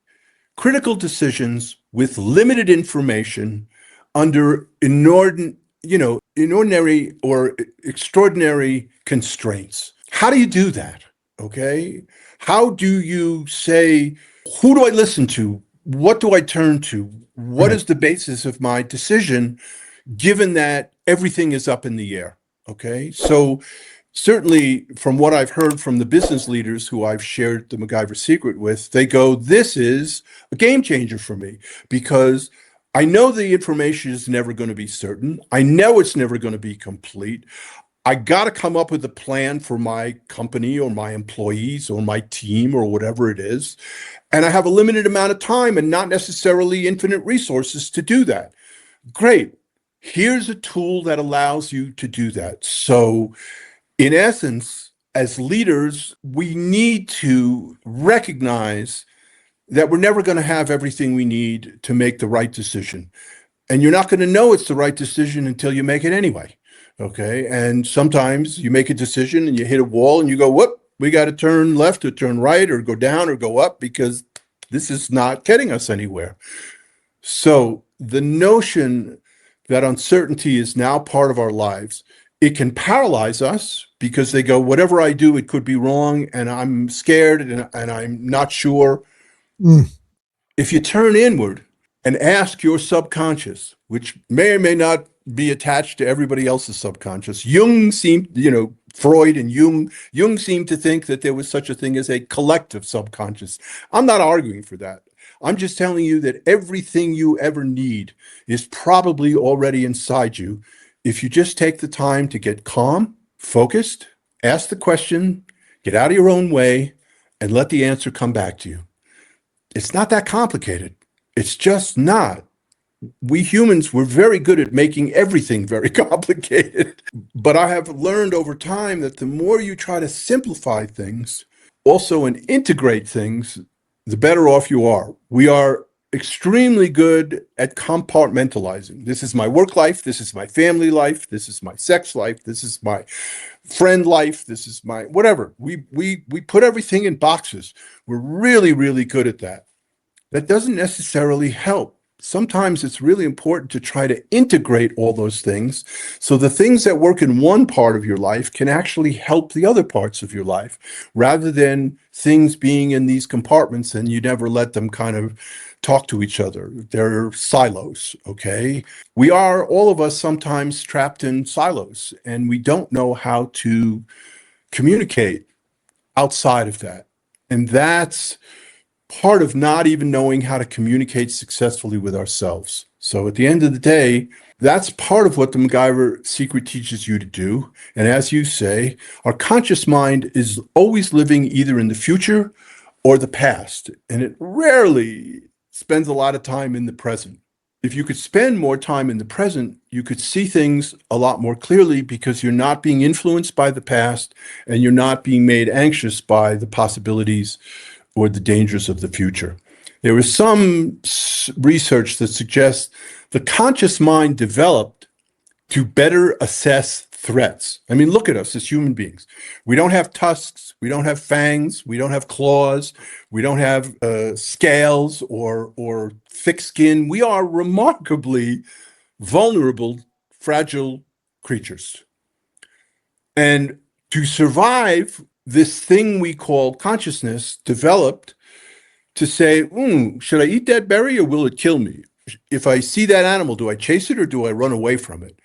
critical decisions with limited information under inordinate, in ordinary or extraordinary constraints. How do you do that? Okay. How do you say, who do I listen to? What do I turn to? What Right. is the basis of my decision, given that everything is up in the air? Okay. So certainly from what I've heard from the business leaders who I've shared the MacGyver secret with, they go, this is a game changer for me because I know the information is never going to be certain. I know it's never going to be complete. I got to come up with a plan for my company or my employees or my team or whatever it is. And I have a limited amount of time and not necessarily infinite resources to do that. Great. Here's a tool that allows you to do that. So, in essence, as leaders, we need to recognize that we're never going to have everything we need to make the right decision. And you're not going to know it's the right decision until you make it anyway. Okay. And sometimes you make a decision and you hit a wall and you go, whoop, we got to turn left or turn right or go down or go up because this is not getting us anywhere. So the notion that uncertainty is now part of our lives, it can paralyze us because they go, whatever I do, it could be wrong. And I'm scared and I'm not sure. Mm. If you turn inward and ask your subconscious, which may or may not be attached to everybody else's subconscious, Freud and Jung seemed to think that there was such a thing as a collective subconscious. I'm not arguing for that. I'm just telling you that everything you ever need is probably already inside you. If you just take the time to get calm, focused, ask the question, get out of your own way, and let the answer come back to you. It's not that complicated. It's just not. We humans, we're very good at making everything very complicated. But I have learned over time that the more you try to simplify things, also and integrate things, the better off you are. We are extremely good at compartmentalizing. This is my work life. This is my family life. This is my sex life. This is my friend life. This is my whatever. We put everything in boxes. We're really, really good at that. That doesn't necessarily help. Sometimes it's really important to try to integrate all those things so the things that work in one part of your life can actually help the other parts of your life rather than things being in these compartments and you never let them kind of talk to each other. They're silos, okay? We are, all of us, sometimes trapped in silos and we don't know how to communicate outside of that. And that's part of not even knowing how to communicate successfully with ourselves. So at the end of the day, that's part of what the MacGyver secret teaches you to do. And as you say, our conscious mind is always living either in the future or the past, and it rarely spends a lot of time in the present. If you could spend more time in the present, you could see things a lot more clearly because you're not being influenced by the past and you're not being made anxious by the possibilities or the dangers of the future. There is some research that suggests the conscious mind developed to better assess threats. I mean, look at us as human beings. We don't have tusks, we don't have fangs, we don't have claws, we don't have scales or thick skin. We are remarkably vulnerable, fragile creatures. And to survive, this thing we call consciousness developed to say, should I eat that berry or will it kill me? If I see that animal, do I chase it or do I run away from it?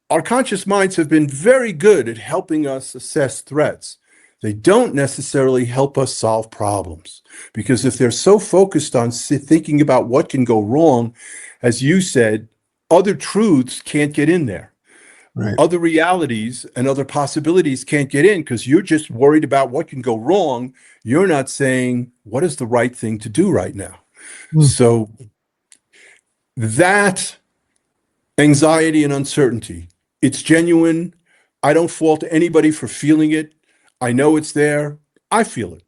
Our conscious minds have been very good at helping us assess threats. They don't necessarily help us solve problems because if they're so focused on thinking about what can go wrong, as you said, other truths can't get in there. Right. Other realities and other possibilities can't get in because you're just worried about what can go wrong. You're not saying what is the right thing to do right now. So that anxiety and uncertainty, it's genuine. I don't fault anybody for feeling it. I know it's there. I feel it.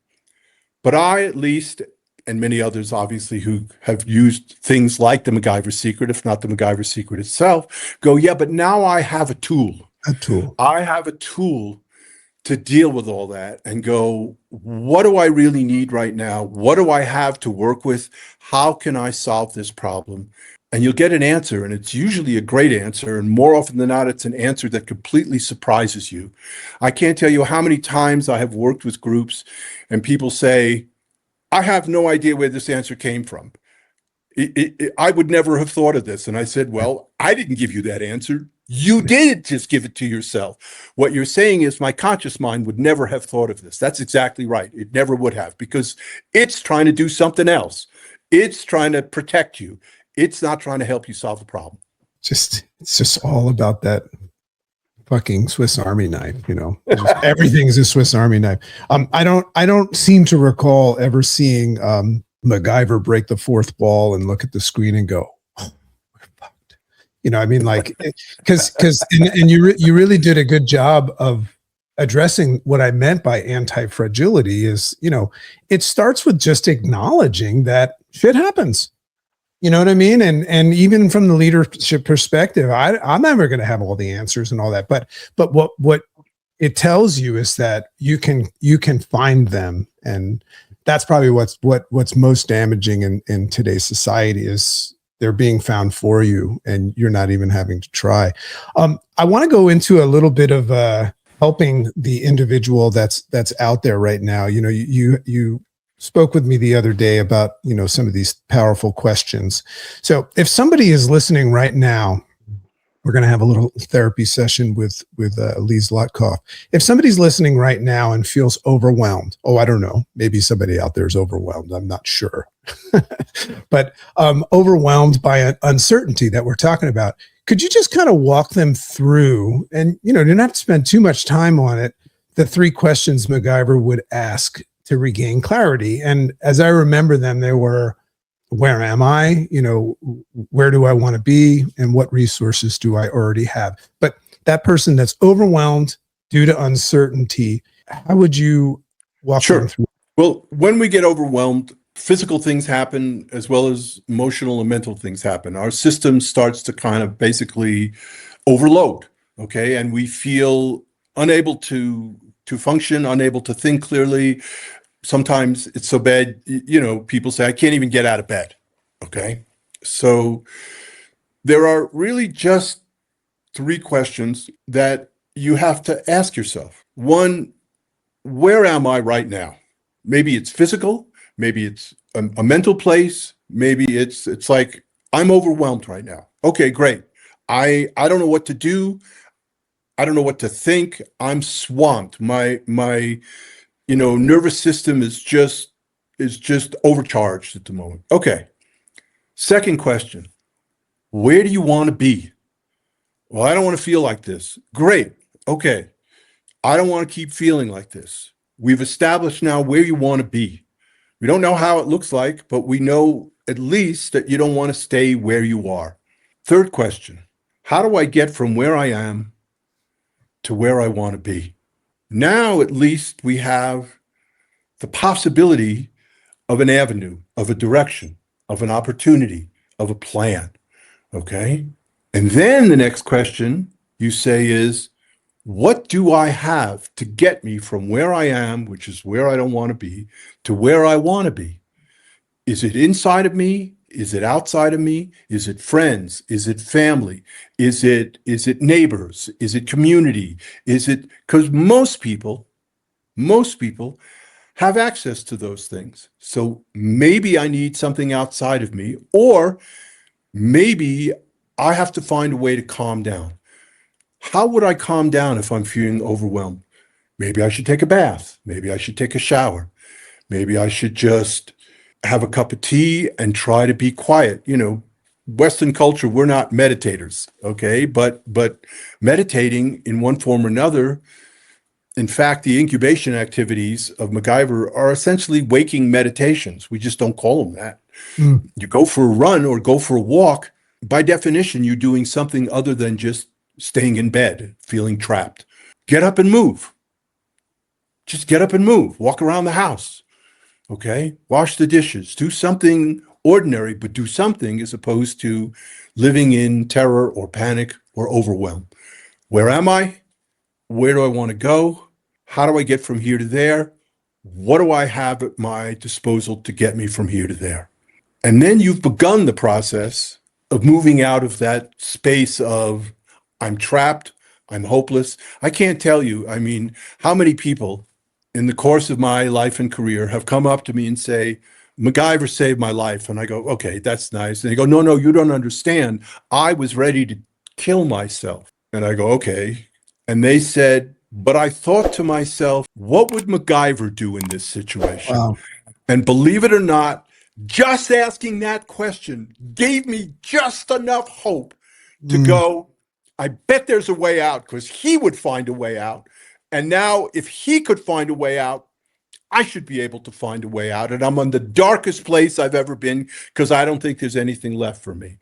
But I, at least, and many others, obviously, who have used things like the MacGyver secret, if not the MacGyver secret itself, go, yeah, but now I have a tool. A tool. I have a tool to deal with all that and go, what do I really need right now? What do I have to work with? How can I solve this problem? and you'll get an answer, and it's usually a great answer, and more often than not, it's an answer that completely surprises you. I can't tell you how many times I have worked with groups and people say, I have no idea where this answer came from. I would never have thought of this. And I said, well, I didn't give you that answer. You did just give it to yourself. What you're saying is my conscious mind would never have thought of this. That's exactly right. It never would have, because it's trying to do something else. It's trying to protect you. It's not trying to help you solve the problem. It's just all about that fucking Swiss Army knife, you know. Everything's a Swiss Army knife. I don't seem to recall ever seeing MacGyver break the fourth wall and look at the screen and go, oh, we're fucked. You know, I mean, like, because you really did a good job of addressing what I meant by anti-fragility is, you know, it starts with just acknowledging that shit happens. You know what I mean? And even from the leadership perspective, I'm never going to have all the answers and all that. But what it tells you is that you can find them, and that's probably what's most damaging in today's society is they're being found for you, and you're not even having to try. I want to go into a little bit of helping the individual that's out there right now. You know, you spoke with me the other day about, you know, some of these powerful questions. So if somebody is listening right now, we're going to have a little therapy session with Lee Zlotoff. If somebody's listening right now and feels overwhelmed, I don't know, maybe somebody out there is overwhelmed. I'm not sure, but overwhelmed by uncertainty that we're talking about. Could you just kind of walk them through, and, you know, you don't have to spend too much time on it, the 3 questions MacGyver would ask to regain clarity? And as I remember them, they were, where am I? You know, where do I want to be? And what resources do I already have? But that person that's overwhelmed due to uncertainty, how would you walk them through? Well, when we get overwhelmed, physical things happen as well as emotional and mental things happen. Our system starts to kind of basically overload, okay? And we feel unable to function, unable to think clearly. Sometimes it's so bad, you know, people say, I can't even get out of bed, okay? So there are really just 3 questions that you have to ask yourself. 1, where am I right now? Maybe it's physical, maybe it's a mental place, maybe it's like, I'm overwhelmed right now. Okay, great. I don't know what to do. I don't know what to think. I'm swamped. My you know, nervous system is just overcharged at the moment. Okay. Second question, where do you want to be? Well, I don't want to feel like this. Great. Okay. I don't want to keep feeling like this. We've established now where you want to be. We don't know how it looks like, but we know at least that you don't want to stay where you are. Third question, how do I get from where I am to where I want to be? Now, at least we have the possibility of an avenue, of a direction, of an opportunity, of a plan, okay? And then the next question you say is, what do I have to get me from where I am, which is where I don't want to be, to where I want to be? Is it inside of me? Is it outside of me? Is it friends? Is it family? Is it neighbors? Is it community? Is it, because most people have access to those things. So maybe I need something outside of me, or maybe I have to find a way to calm down. How would I calm down if I'm feeling overwhelmed? Maybe I should take a bath. Maybe I should take a shower. Maybe I should just have a cup of tea and try to be quiet. You know, Western culture, we're not meditators, okay? But meditating in one form or another, in fact, the incubation activities of MacGyver are essentially waking meditations. We just don't call them that. You go for a run or go for a walk, by definition, you're doing something other than just staying in bed, feeling trapped. Get up and move. Just get up and move. Walk around the house. Okay, wash the dishes, do something ordinary, but do something as opposed to living in terror or panic or overwhelm. Where am I? Where do I want to go? How do I get from here to there? What do I have at my disposal to get me from here to there? And then you've begun the process of moving out of that space of I'm trapped, I'm hopeless. I can't tell you, I mean, how many people in the course of my life and career have come up to me and say, MacGyver saved my life. And I go, okay, that's nice. And they go, no, no, you don't understand. I was ready to kill myself. And I go, okay. And they said, but I thought to myself, what would MacGyver do in this situation? Wow. And believe it or not, just asking that question gave me just enough hope to go, I bet there's a way out, because he would find a way out. And now if he could find a way out, I should be able to find a way out. And I'm on the darkest place I've ever been because I don't think there's anything left for me.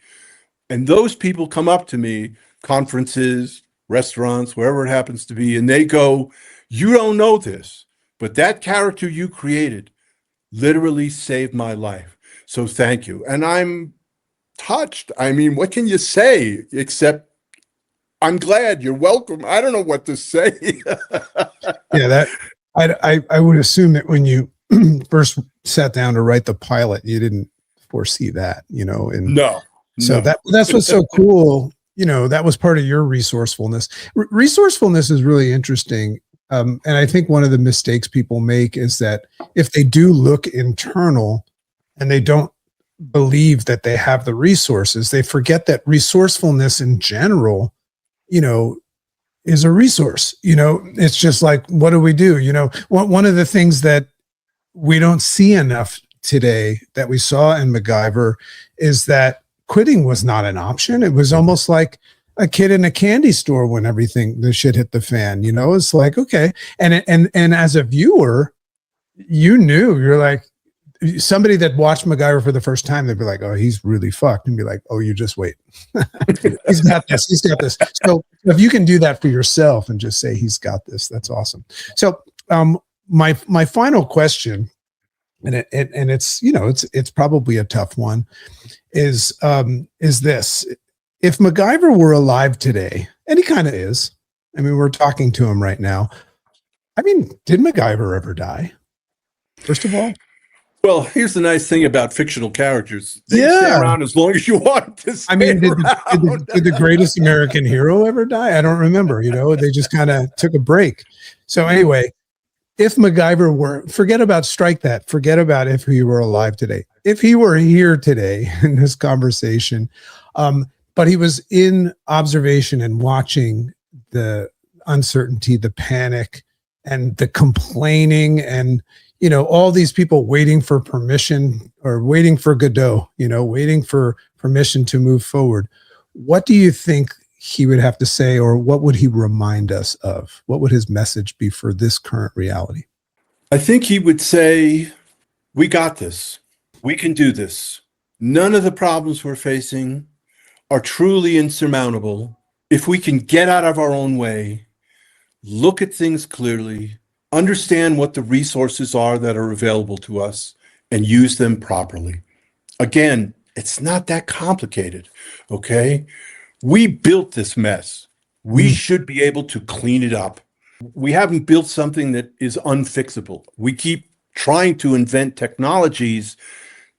And those people come up to me, conferences, restaurants, wherever it happens to be, and they go, you don't know this, but that character you created literally saved my life. So thank you. And I'm touched. I mean, what can you say except I'm glad, you're welcome. I don't know what to say. Yeah, that I would assume that when you first sat down to write the pilot, you didn't foresee that, and No. so that's what's so cool. That was part of your resourcefulness. Resourcefulness is really interesting. And I think one of the mistakes people make is that if they do look internal and they don't believe that they have the resources, they forget that resourcefulness in general, is a resource. It's just like, what do we do? One of the things that we don't see enough today that we saw in MacGyver is that quitting was not an option. It was almost like a kid in a candy store when the shit hit the fan. It's like, okay. And as a viewer, you're like, somebody that watched MacGyver for the first time, they'd be like, oh, he's really fucked. And be like, oh, you just wait. He's got this. He's got this. So if you can do that for yourself and just say, he's got this, that's awesome. So my final question, and it's, it's probably a tough one, is this: if MacGyver were alive today, and he kind of is, I mean, we're talking to him right now. I mean, did MacGyver ever die? First of all? Well, here's the nice thing about fictional characters. They stay around as long as you want to stay did the greatest American hero ever die? I don't remember. They just kind of took a break. So anyway, if MacGyver forget about if he were alive today. If he were here today in this conversation, but he was in observation and watching the uncertainty, the panic, and the complaining, and all these people waiting for permission or waiting for Godot, waiting for permission to move forward. What do you think he would have to say, or what would he remind us of? What would his message be for this current reality? I think he would say, we got this. We can do this. None of the problems we're facing are truly insurmountable if we can get out of our own way, look at things clearly, understand what the resources are that are available to us, and use them properly. Again, it's not that complicated, okay? We built this mess. We should be able to clean it up. We haven't built something that is unfixable. We keep trying to invent technologies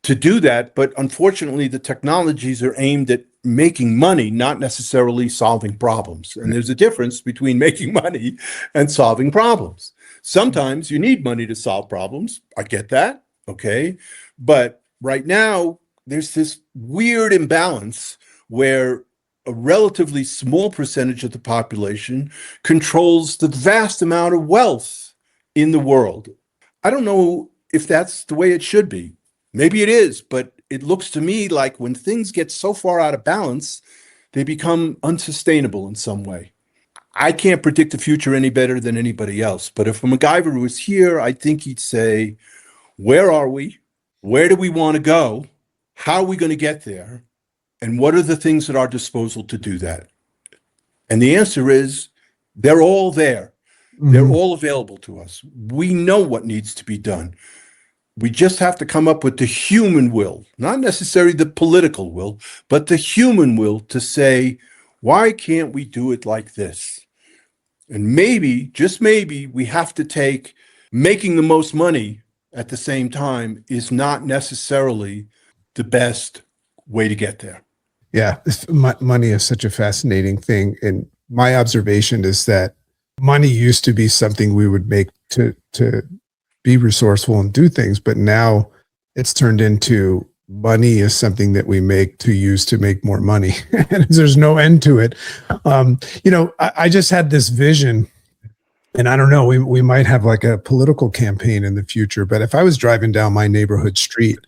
to do that, but unfortunately, the technologies are aimed at making money, not necessarily solving problems. And there's a difference between making money and solving problems. Sometimes you need money to solve problems. I get that, okay? But right now, there's this weird imbalance where a relatively small percentage of the population controls the vast amount of wealth in the world. I don't know if that's the way it should be. Maybe it is, but it looks to me like when things get so far out of balance, they become unsustainable in some way. I can't predict the future any better than anybody else, but if MacGyver was here, I think he'd say, where are we? Where do we want to go? How are we going to get there? And what are the things at our disposal to do that? And the answer is, they're all there. They're all available to us. We know what needs to be done. We just have to come up with the human will, not necessarily the political will, but the human will to say, why can't we do it like this? And maybe, just maybe, we have to take making the most money at the same time is not necessarily the best way to get there. Yeah, money is such a fascinating thing. And my observation is that money used to be something we would make to be resourceful and do things, but now it's turned into money is something that we make to use to make more money. And there's no end to it. I just had this vision, and I don't know, we might have like a political campaign in the future, but if I was driving down my neighborhood street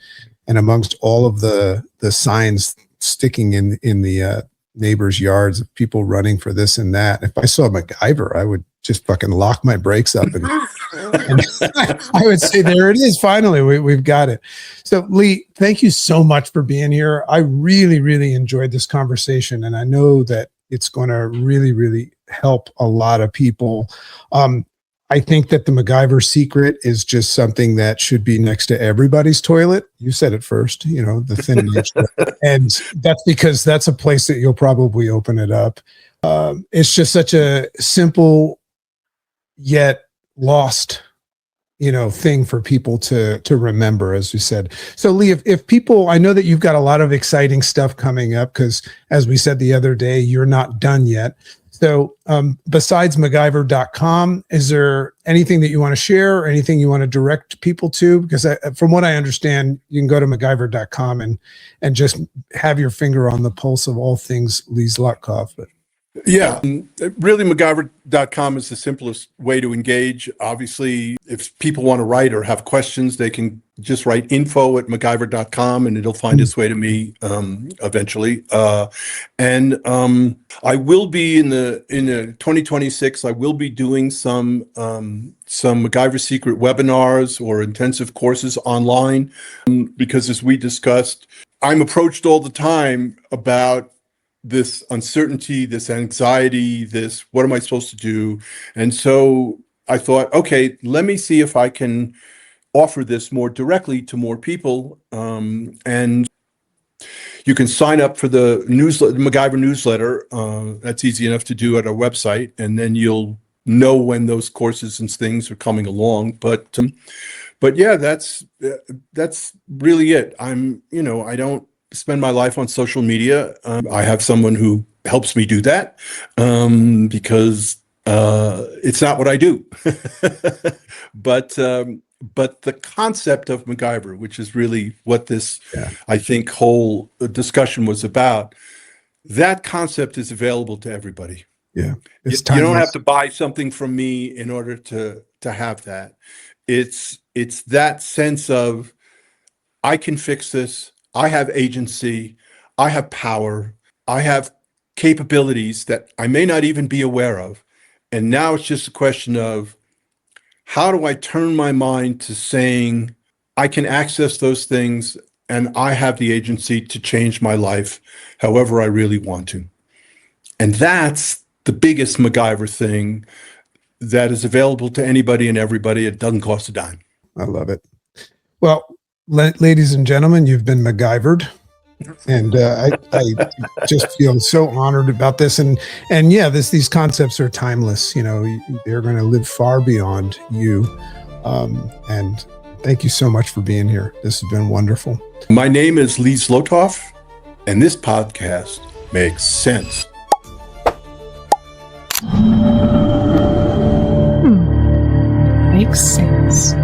and amongst all of the signs sticking in the neighbors' yards of people running for this and that, if I saw MacGyver, I would just fucking lock my brakes up and I would say, there it is. Finally, we've got it. So Lee, thank you so much for being here. I really, really enjoyed this conversation, and I know that it's going to really, really help a lot of people. I think that the MacGyver secret is just something that should be next to everybody's toilet. You said it first, the thin nature. And that's because that's a place that you'll probably open it up. It's just such a simple yet lost, thing for people to remember, as you said. So Lee, if people, I know that you've got a lot of exciting stuff coming up because, as we said the other day, you're not done yet. So besides MacGyver.com, is there anything that you want to share or anything you want to direct people to? Because from what I understand, you can go to MacGyver.com and just have your finger on the pulse of all things Lee Zlotoff. Yeah, really, MacGyver.com is the simplest way to engage. Obviously, if people want to write or have questions, they can just write info@MacGyver.com and it'll find its way to me eventually. And I will be in the 2026. I will be doing some MacGyver secret webinars or intensive courses online because, as we discussed, I'm approached all the time about this uncertainty, this anxiety, this what am I supposed to do? And so I thought, okay, let me see if I can offer this more directly to more people. And you can sign up for the newsletter, MacGyver newsletter. That's easy enough to do at our website, and then you'll know when those courses and things are coming along. But yeah, that's really it. I don't spend my life on social media. I have someone who helps me do that because it's not what I do. But the concept of MacGyver, which is really what this, I think, whole discussion was about, that concept is available to everybody. Yeah, you don't have to buy something from me in order to have that. It's that sense of, I can fix this. I have agency, I have power, I have capabilities that I may not even be aware of. And now it's just a question of, how do I turn my mind to saying, I can access those things and I have the agency to change my life however I really want to. And that's the biggest MacGyver thing that is available to anybody and everybody. It doesn't cost a dime. I love it. Well, ladies and gentlemen, you've been MacGyvered, and I just feel so honored about this. And yeah, these concepts are timeless. They're going to live far beyond you. And thank you so much for being here. This has been wonderful. My name is Lee Zlotoff, and this podcast makes sense. Makes sense.